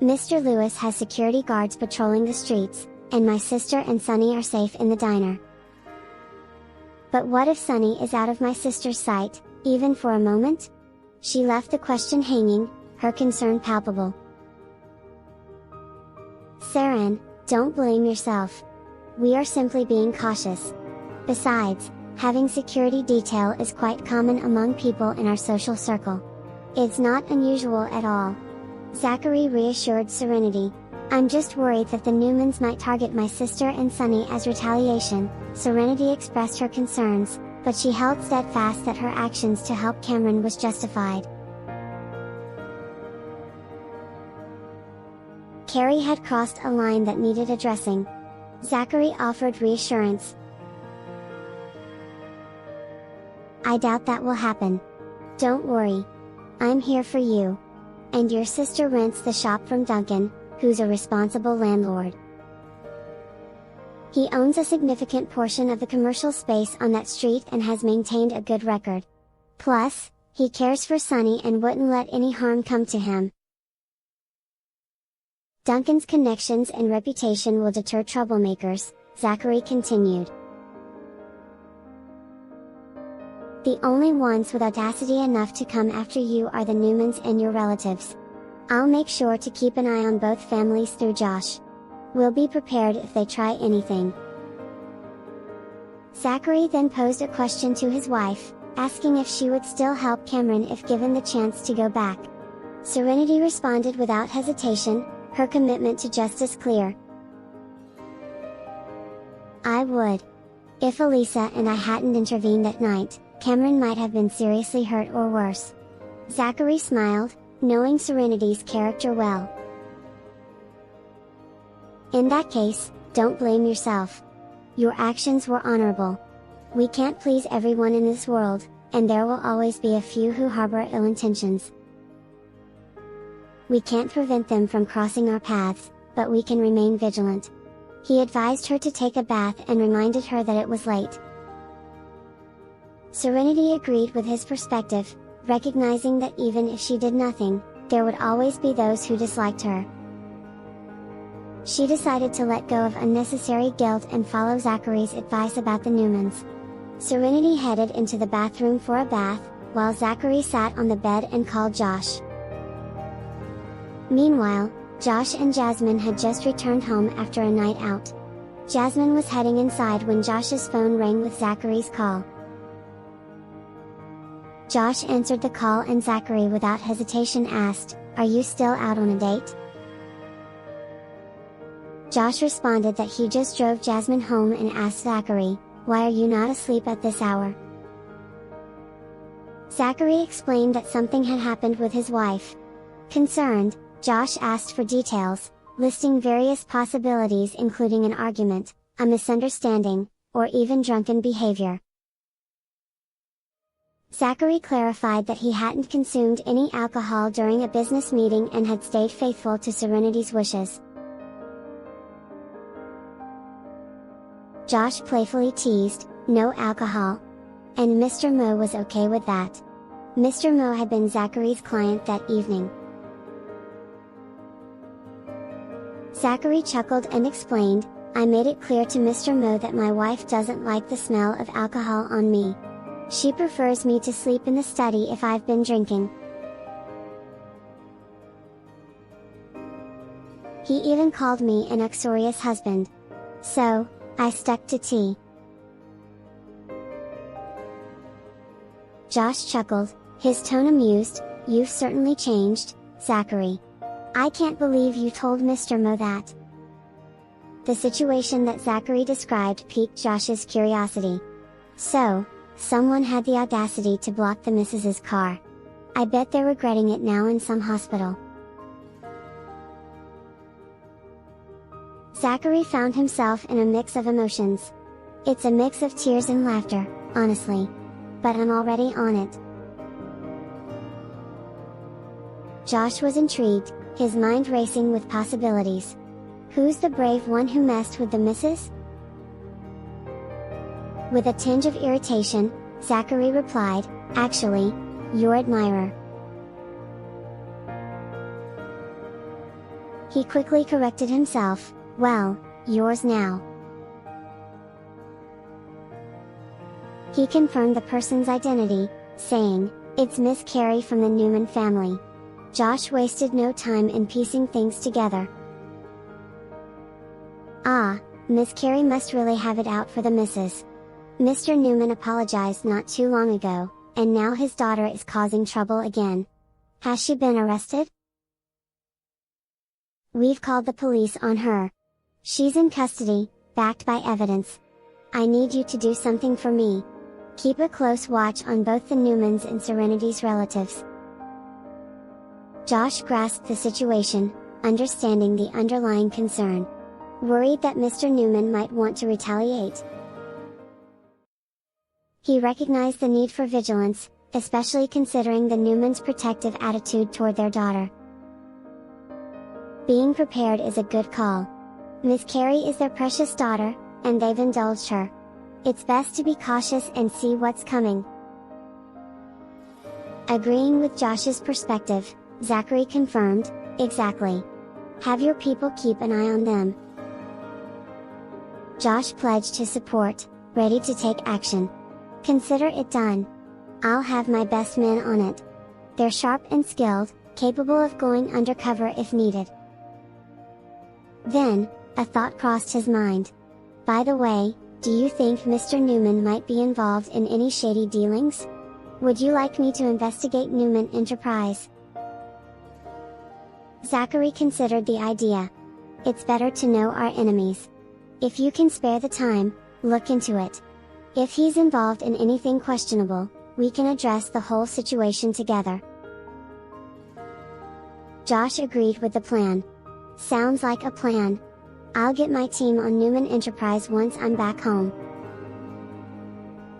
Mr. Lewis has security guards patrolling the streets, and my sister and Sonny are safe in the diner. But what if Sonny is out of my sister's sight, even for a moment?" She left the question hanging, her concern palpable. "Saren, don't blame yourself. We are simply being cautious. Besides, having security detail is quite common among people in our social circle. It's not unusual at all." Zachary reassured Serenity. "I'm just worried that the Newmans might target my sister and Sonny as retaliation." Serenity expressed her concerns, but she held steadfast that her actions to help Cameron was justified. Carrie had crossed a line that needed addressing. Zachary offered reassurance. "I doubt that will happen. Don't worry. I'm here for you. And your sister rents the shop from Duncan, who's a responsible landlord. He owns a significant portion of the commercial space on that street and has maintained a good record. Plus, he cares for Sonny and wouldn't let any harm come to him. Duncan's connections and reputation will deter troublemakers," Zachary continued. "The only ones with audacity enough to come after you are the Newmans and your relatives. I'll make sure to keep an eye on both families through Josh. We'll be prepared if they try anything." Zachary then posed a question to his wife, asking if she would still help Cameron if given the chance to go back. Serenity responded without hesitation, her commitment to justice clear. "I would. If Elisa and I hadn't intervened that night, Cameron might have been seriously hurt or worse." Zachary smiled, knowing Serenity's character well. "In that case, don't blame yourself. Your actions were honorable. We can't please everyone in this world, and there will always be a few who harbor ill intentions. We can't prevent them from crossing our paths, but we can remain vigilant." He advised her to take a bath and reminded her that it was late. Serenity agreed with his perspective, recognizing that even if she did nothing, there would always be those who disliked her. She decided to let go of unnecessary guilt and follow Zachary's advice about the Newmans. Serenity headed into the bathroom for a bath, while Zachary sat on the bed and called Josh. Meanwhile, Josh and Jasmine had just returned home after a night out. Jasmine was heading inside when Josh's phone rang with Zachary's call. Josh answered the call and Zachary without hesitation asked, "Are you still out on a date?" Josh responded that he just drove Jasmine home and asked Zachary, "Why are you not asleep at this hour?" Zachary explained that something had happened with his wife. Concerned, Josh asked for details, listing various possibilities including an argument, a misunderstanding, or even drunken behavior. Zachary clarified that he hadn't consumed any alcohol during a business meeting and had stayed faithful to Serenity's wishes. Josh playfully teased, "No alcohol." And Mr. Mo was okay with that. Mr. Mo had been Zachary's client that evening. Zachary chuckled and explained, "I made it clear to Mr. Mo that my wife doesn't like the smell of alcohol on me. She prefers me to sleep in the study if I've been drinking." He even called me an uxorious husband. So, I stuck to tea. Josh chuckled, his tone amused, "You've certainly changed, Zachary. I can't believe you told Mr. Mo that." The situation that Zachary described piqued Josh's curiosity. "So, someone had the audacity to block the Mrs.'s car. I bet they're regretting it now in some hospital." Zachary found himself in a mix of emotions. "It's a mix of tears and laughter, honestly. But I'm already on it." Josh was intrigued, his mind racing with possibilities. Who's the brave one who messed with the missus? With a tinge of irritation, Zachary replied, "Actually, your admirer." He quickly corrected himself, "Well, yours now." He confirmed the person's identity, saying, "It's Miss Carrie from the Newman family." Josh wasted no time in piecing things together. "Ah, Miss Carrie must really have it out for the missus. Mr. Newman apologized not too long ago, and now his daughter is causing trouble again. Has she been arrested?" "We've called the police on her. She's in custody, backed by evidence. I need you to do something for me. Keep a close watch on both the Newmans and Serenity's relatives." Josh grasped the situation, understanding the underlying concern. Worried that Mr. Newman might want to retaliate. He recognized the need for vigilance, especially considering the Newmans' protective attitude toward their daughter. Being prepared is a good call. Miss Carrie is their precious daughter, and they've indulged her. It's best to be cautious and see what's coming. Agreeing with Josh's perspective, Zachary confirmed, "Exactly. Have your people keep an eye on them." Josh pledged his support, ready to take action. "Consider it done. I'll have my best men on it. They're sharp and skilled, capable of going undercover if needed." Then, a thought crossed his mind. "By the way, do you think Mr. Newman might be involved in any shady dealings? Would you like me to investigate Newman Enterprise?" Zachary considered the idea. "It's better to know our enemies. If you can spare the time, look into it. If he's involved in anything questionable, we can address the whole situation together." Josh agreed with the plan. "Sounds like a plan. I'll get my team on Newman Enterprise once I'm back home."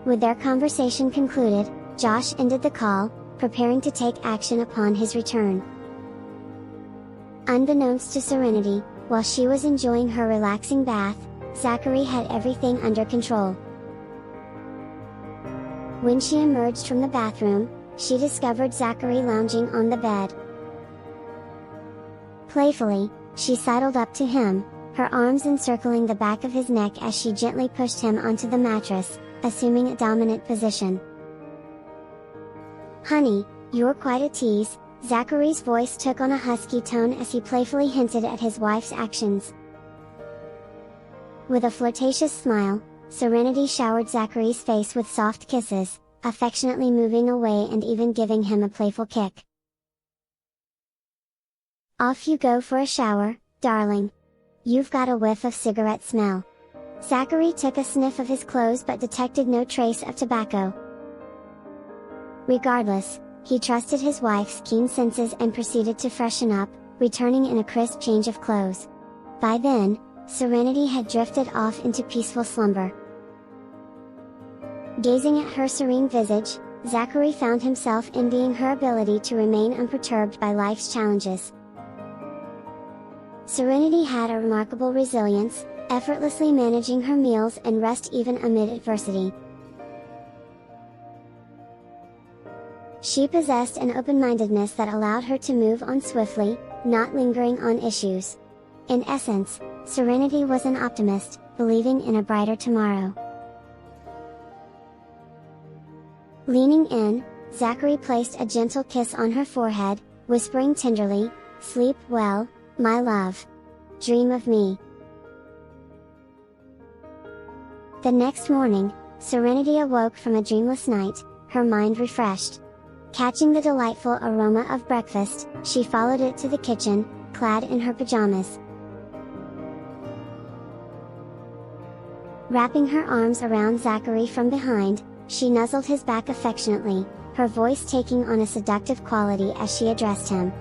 With their conversation concluded, Josh ended the call, preparing to take action upon his return. Unbeknownst to Serenity, while she was enjoying her relaxing bath, Zachary had everything under control. When she emerged from the bathroom, she discovered Zachary lounging on the bed. Playfully, she sidled up to him, her arms encircling the back of his neck as she gently pushed him onto the mattress, assuming a dominant position. "Honey, you're quite a tease," Zachary's voice took on a husky tone as he playfully hinted at his wife's actions. With a flirtatious smile, Serenity showered Zachary's face with soft kisses, affectionately moving away and even giving him a playful kick. "Off you go for a shower, darling. You've got a whiff of cigarette smell." Zachary took a sniff of his clothes but detected no trace of tobacco. Regardless, he trusted his wife's keen senses and proceeded to freshen up, returning in a crisp change of clothes. By then, Serenity had drifted off into peaceful slumber. Gazing at her serene visage, Zachary found himself envying her ability to remain unperturbed by life's challenges. Serenity had a remarkable resilience, effortlessly managing her meals and rest even amid adversity. She possessed an open-mindedness that allowed her to move on swiftly, not lingering on issues. In essence, Serenity was an optimist, believing in a brighter tomorrow. Leaning in, Zachary placed a gentle kiss on her forehead, whispering tenderly, "Sleep well, my love. Dream of me." The next morning, Serenity awoke from a dreamless night, her mind refreshed. Catching the delightful aroma of breakfast, she followed it to the kitchen, clad in her pajamas. Wrapping her arms around Zachary from behind, she nuzzled his back affectionately, her voice taking on a seductive quality as she addressed him.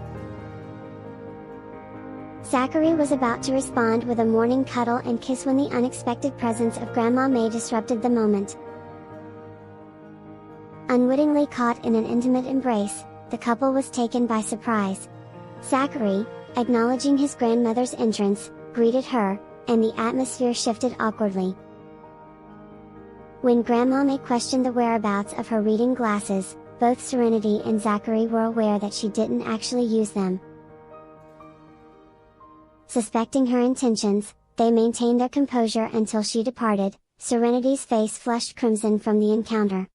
Zachary was about to respond with a morning cuddle and kiss when the unexpected presence of Grandma May disrupted the moment. Unwittingly caught in an intimate embrace, the couple was taken by surprise. Zachary, acknowledging his grandmother's entrance, greeted her, and the atmosphere shifted awkwardly. When Grandma May questioned the whereabouts of her reading glasses, both Serenity and Zachary were aware that she didn't actually use them. Suspecting her intentions, they maintained their composure until she departed. Serenity's face flushed crimson from the encounter.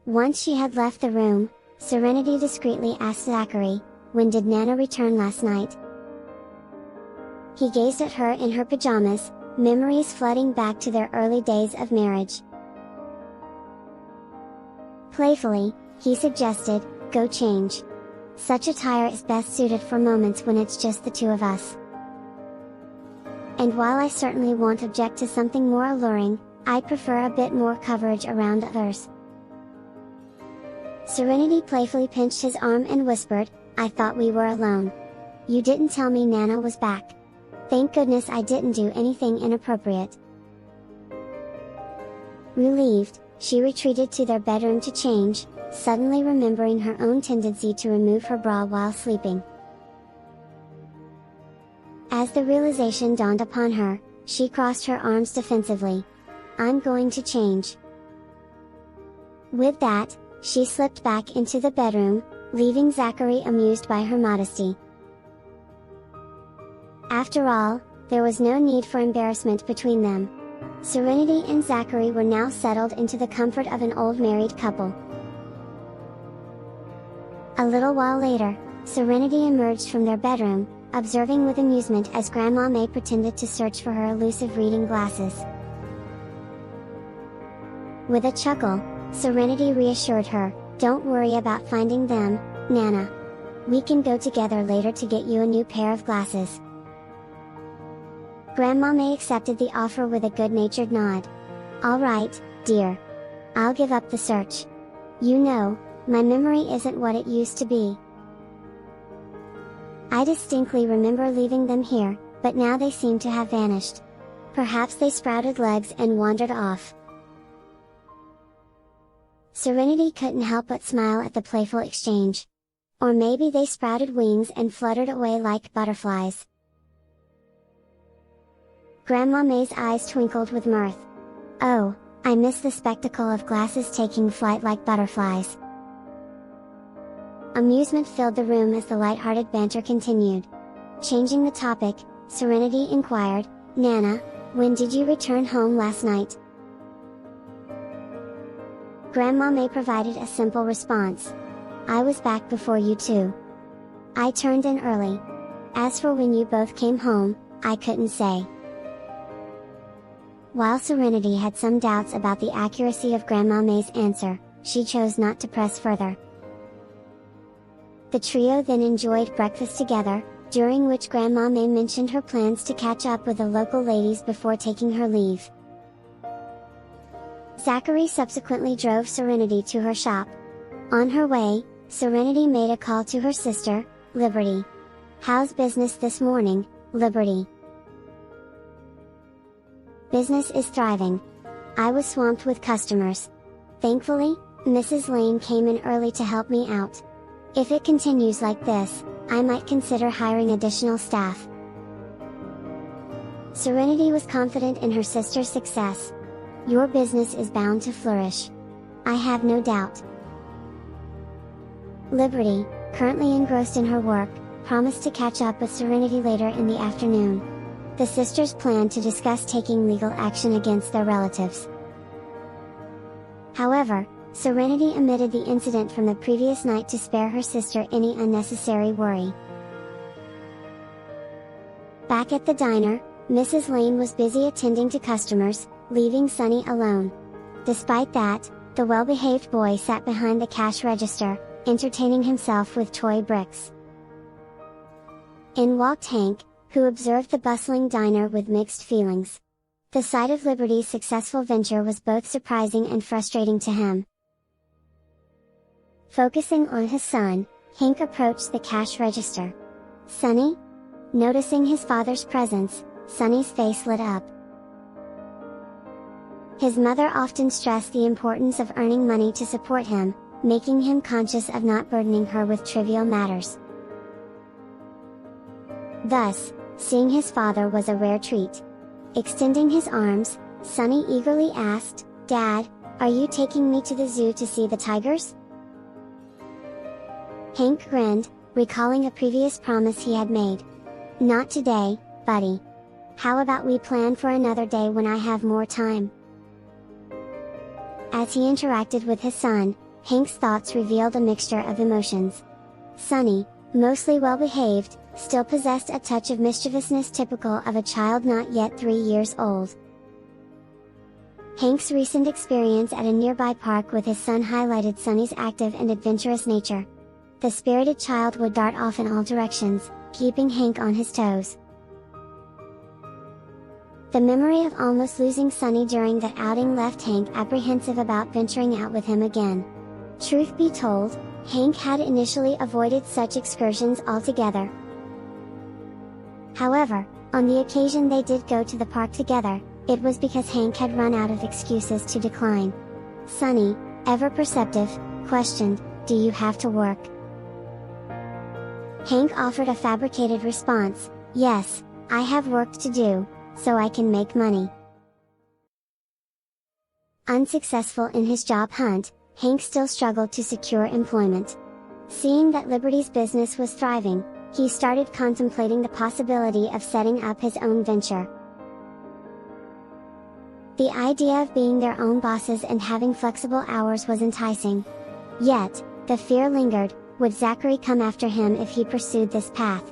Once she had left the room, Serenity discreetly asked Zachary, "When did Nana return last night?" He gazed at her in her pajamas, memories flooding back to their early days of marriage. Playfully, he suggested, "Go change. Such attire is best suited for moments when it's just the two of us. And while I certainly won't object to something more alluring, I'd prefer a bit more coverage around others." Serenity playfully pinched his arm and whispered, "I thought we were alone. You didn't tell me Nana was back. Thank goodness I didn't do anything inappropriate." Relieved, she retreated to their bedroom to change, suddenly remembering her own tendency to remove her bra while sleeping. As the realization dawned upon her, she crossed her arms defensively. "I'm going to change." With that, she slipped back into the bedroom, leaving Zachary amused by her modesty. After all, there was no need for embarrassment between them. Serenity and Zachary were now settled into the comfort of an old married couple. A little while later, Serenity emerged from their bedroom, observing with amusement as Grandma May pretended to search for her elusive reading glasses. With a chuckle, Serenity reassured her, "Don't worry about finding them, Nana. We can go together later to get you a new pair of glasses." Grandma May accepted the offer with a good-natured nod. "All right, dear. I'll give up the search. You know, my memory isn't what it used to be. I distinctly remember leaving them here, but now they seem to have vanished. Perhaps they sprouted legs and wandered off." Serenity couldn't help but smile at the playful exchange. Or maybe they sprouted wings and fluttered away like butterflies. Grandma May's eyes twinkled with mirth. "Oh, I miss the spectacle of glasses taking flight like butterflies." Amusement filled the room as the light-hearted banter continued. Changing the topic, Serenity inquired, "Nana, when did you return home last night?" Grandma May provided a simple response. "I was back before you two. I turned in early. As for when you both came home, I couldn't say." While Serenity had some doubts about the accuracy of Grandma May's answer, she chose not to press further. The trio then enjoyed breakfast together, during which Grandma May mentioned her plans to catch up with the local ladies before taking her leave. Zachary subsequently drove Serenity to her shop. On her way, Serenity made a call to her sister, Liberty. "How's business this morning, Liberty?" "Business is thriving. I was swamped with customers. Thankfully, Mrs. Lane came in early to help me out. If it continues like this, I might consider hiring additional staff." Serenity was confident in her sister's success. "Your business is bound to flourish. I have no doubt." Liberty, currently engrossed in her work, promised to catch up with Serenity later in the afternoon. The sisters planned to discuss taking legal action against their relatives. However, Serenity omitted the incident from the previous night to spare her sister any unnecessary worry. Back at the diner, Mrs. Lane was busy attending to customers, leaving Sonny alone. Despite that, the well-behaved boy sat behind the cash register, entertaining himself with toy bricks. In walked Hank, who observed the bustling diner with mixed feelings. The sight of Liberty's successful venture was both surprising and frustrating to him. Focusing on his son, Hank approached the cash register. "Sonny?" Noticing his father's presence, Sonny's face lit up. His mother often stressed the importance of earning money to support him, making him conscious of not burdening her with trivial matters. Thus, seeing his father was a rare treat. Extending his arms, Sonny eagerly asked, "Dad, are you taking me to the zoo to see the tigers?" Hank grinned, recalling a previous promise he had made. "Not today, buddy. How about we plan for another day when I have more time?" As he interacted with his son, Hank's thoughts revealed a mixture of emotions. Sonny, mostly well-behaved, still possessed a touch of mischievousness typical of a child not yet 3 years old. Hank's recent experience at a nearby park with his son highlighted Sonny's active and adventurous nature. The spirited child would dart off in all directions, keeping Hank on his toes. The memory of almost losing Sonny during that outing left Hank apprehensive about venturing out with him again. Truth be told, Hank had initially avoided such excursions altogether. However, on the occasion they did go to the park together, it was because Hank had run out of excuses to decline. Sonny, ever perceptive, questioned, "Do you have to work?" Hank offered a fabricated response, "Yes, I have work to do, so I can make money." Unsuccessful in his job hunt, Hank still struggled to secure employment. Seeing that Liberty's business was thriving, he started contemplating the possibility of setting up his own venture. The idea of being their own bosses and having flexible hours was enticing. Yet, the fear lingered, would Zachary come after him if he pursued this path?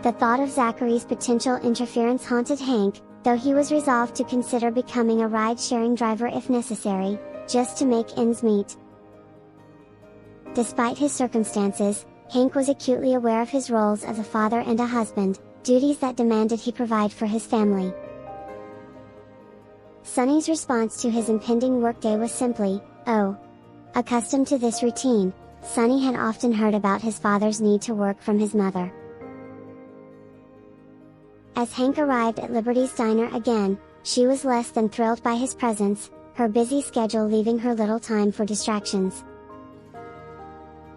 The thought of Zachary's potential interference haunted Hank, though he was resolved to consider becoming a ride-sharing driver if necessary, just to make ends meet. Despite his circumstances, Hank was acutely aware of his roles as a father and a husband, duties that demanded he provide for his family. Sonny's response to his impending workday was simply, "Oh." Accustomed to this routine, Sonny had often heard about his father's need to work from his mother. As Hank arrived at Liberty's diner again, she was less than thrilled by his presence, her busy schedule leaving her little time for distractions.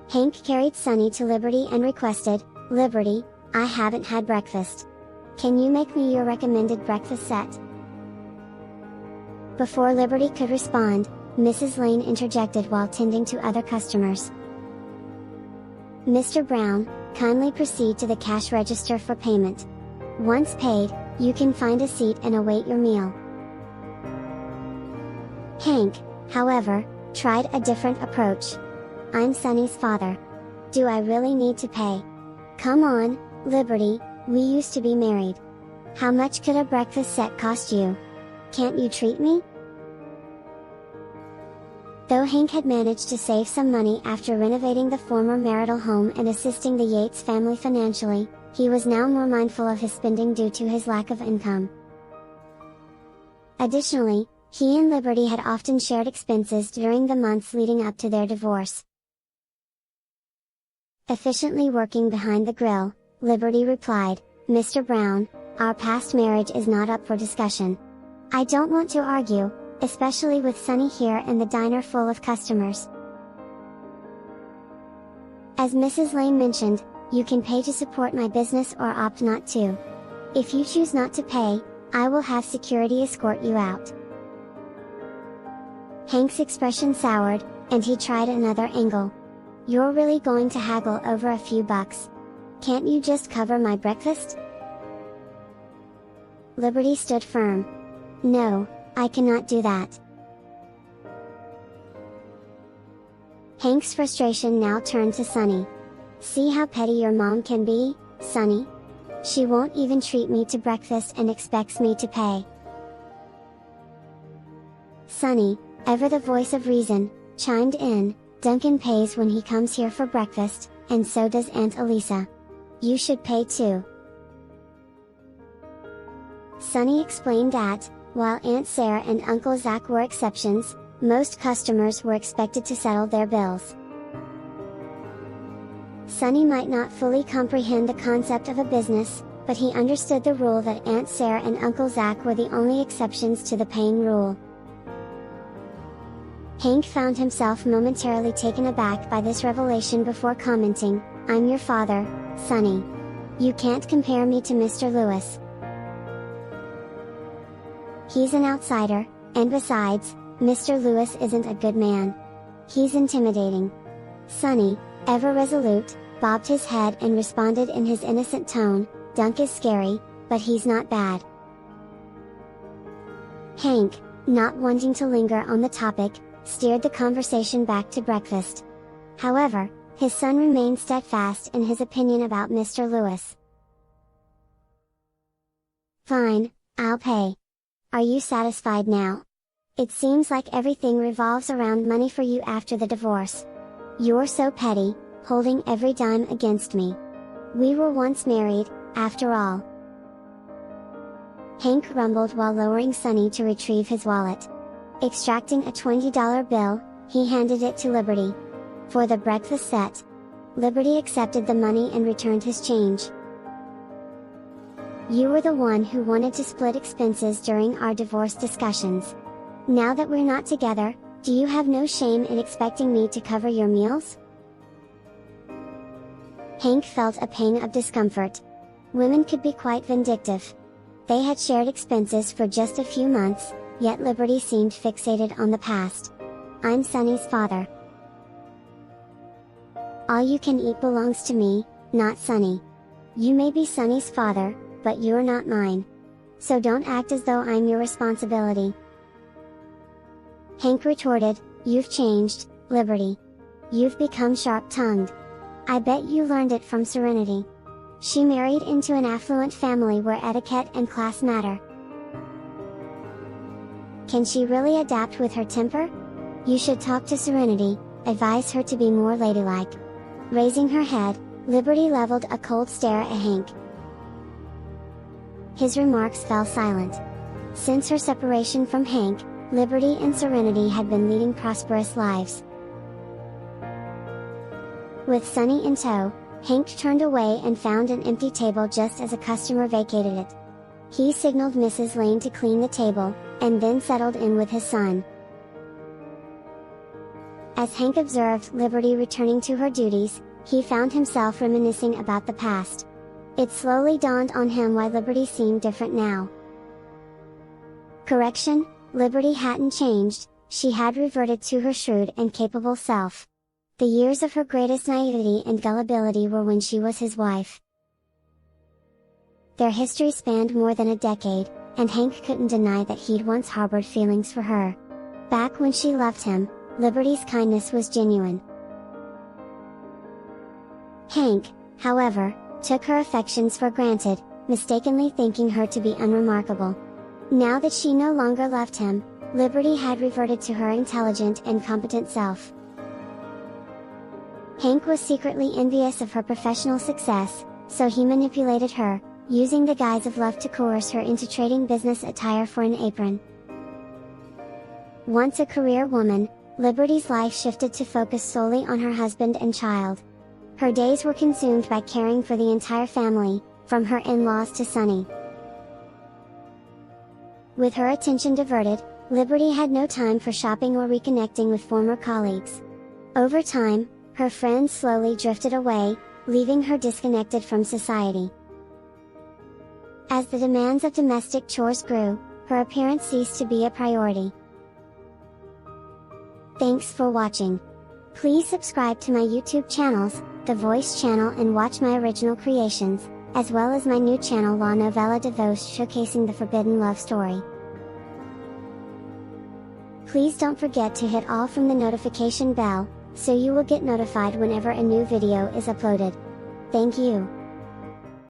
Hank carried Sonny to Liberty and requested, "Liberty, I haven't had breakfast. Can you make me your recommended breakfast set?" Before Liberty could respond, Mrs. Lane interjected while tending to other customers. "Mr. Brown, kindly proceed to the cash register for payment. Once paid, you can find a seat and await your meal." Hank, however, tried a different approach. "I'm Sunny's father. Do I really need to pay? Come on, Liberty, we used to be married. How much could a breakfast set cost you? Can't you treat me?" Though Hank had managed to save some money after renovating the former marital home and assisting the Yates family financially, he was now more mindful of his spending due to his lack of income. Additionally, he and Liberty had often shared expenses during the months leading up to their divorce. Efficiently working behind the grill, Liberty replied, "Mr. Brown, our past marriage is not up for discussion. I don't want to argue, especially with Sunny here and the diner full of customers. As Mrs. Lane mentioned, you can pay to support my business or opt not to. If you choose not to pay, I will have security escort you out." Hank's expression soured, and he tried another angle. "You're really going to haggle over a few bucks? Can't you just cover my breakfast?" Liberty stood firm. "No, I cannot do that." Hank's frustration now turned to Sunny. "See how petty your mom can be, Sunny? She won't even treat me to breakfast and expects me to pay." Sunny, ever the voice of reason, chimed in, "Duncan pays when he comes here for breakfast, and so does Aunt Elisa. You should pay too." Sunny explained that, while Aunt Sarah and Uncle Zach were exceptions, most customers were expected to settle their bills. Sunny might not fully comprehend the concept of a business, but he understood the rule that Aunt Sarah and Uncle Zach were the only exceptions to the paying rule. Hank found himself momentarily taken aback by this revelation before commenting, "I'm your father, Sunny. You can't compare me to Mr. Lewis. He's an outsider, and besides, Mr. Lewis isn't a good man. He's intimidating." Sunny, ever resolute, bobbed his head and responded in his innocent tone, "Dunk is scary, but he's not bad." Hank, not wanting to linger on the topic, steered the conversation back to breakfast. However, his son remained steadfast in his opinion about Mr. Lewis. "Fine, I'll pay. Are you satisfied now? It seems like everything revolves around money for you after the divorce. You're so petty, holding every dime against me. We were once married, after all." Hank rumbled while lowering Sunny to retrieve his wallet. Extracting a $20 bill, he handed it to Liberty. For the breakfast set. Liberty accepted the money and returned his change. "You were the one who wanted to split expenses during our divorce discussions. Now that we're not together, do you have no shame in expecting me to cover your meals?" Hank felt a pang of discomfort. Women could be quite vindictive. They had shared expenses for just a few months, yet Liberty seemed fixated on the past. "I'm Sunny's father. All you can eat belongs to me, not Sunny. You may be Sunny's father, but you're not mine. So don't act as though I'm your responsibility." Hank retorted, "You've changed, Liberty. You've become sharp-tongued. I bet you learned it from Serenity. She married into an affluent family where etiquette and class matter. Can she really adapt with her temper? You should talk to Serenity, advise her to be more ladylike." Raising her head, Liberty leveled a cold stare at Hank. His remarks fell silent. Since her separation from Hank, Liberty and Serenity had been leading prosperous lives. With Sunny in tow, Hank turned away and found an empty table just as a customer vacated it. He signaled Mrs. Lane to clean the table, and then settled in with his son. As Hank observed Liberty returning to her duties, he found himself reminiscing about the past. It slowly dawned on him why Liberty seemed different now. Correction, Liberty hadn't changed, she had reverted to her shrewd and capable self. The years of her greatest naivety and gullibility were when she was his wife. Their history spanned more than a decade, and Hank couldn't deny that he'd once harbored feelings for her. Back when she loved him, Liberty's kindness was genuine. Hank, however, took her affections for granted, mistakenly thinking her to be unremarkable. Now that she no longer loved him, Liberty had reverted to her intelligent and competent self. Hank was secretly envious of her professional success, so he manipulated her, using the guise of love to coerce her into trading business attire for an apron. Once a career woman, Liberty's life shifted to focus solely on her husband and child. Her days were consumed by caring for the entire family, from her in-laws to Sonny. With her attention diverted, Liberty had no time for shopping or reconnecting with former colleagues. Over time, her friends slowly drifted away, leaving her disconnected from society. As the demands of domestic chores grew, her appearance ceased to be a priority. Thanks for watching. Please subscribe to my YouTube channels, The Voice channel, and watch my original creations, as well as my new channel La Novela de Voz showcasing the forbidden love story. Please don't forget to hit all from the notification bell, so you will get notified whenever a new video is uploaded. Thank you.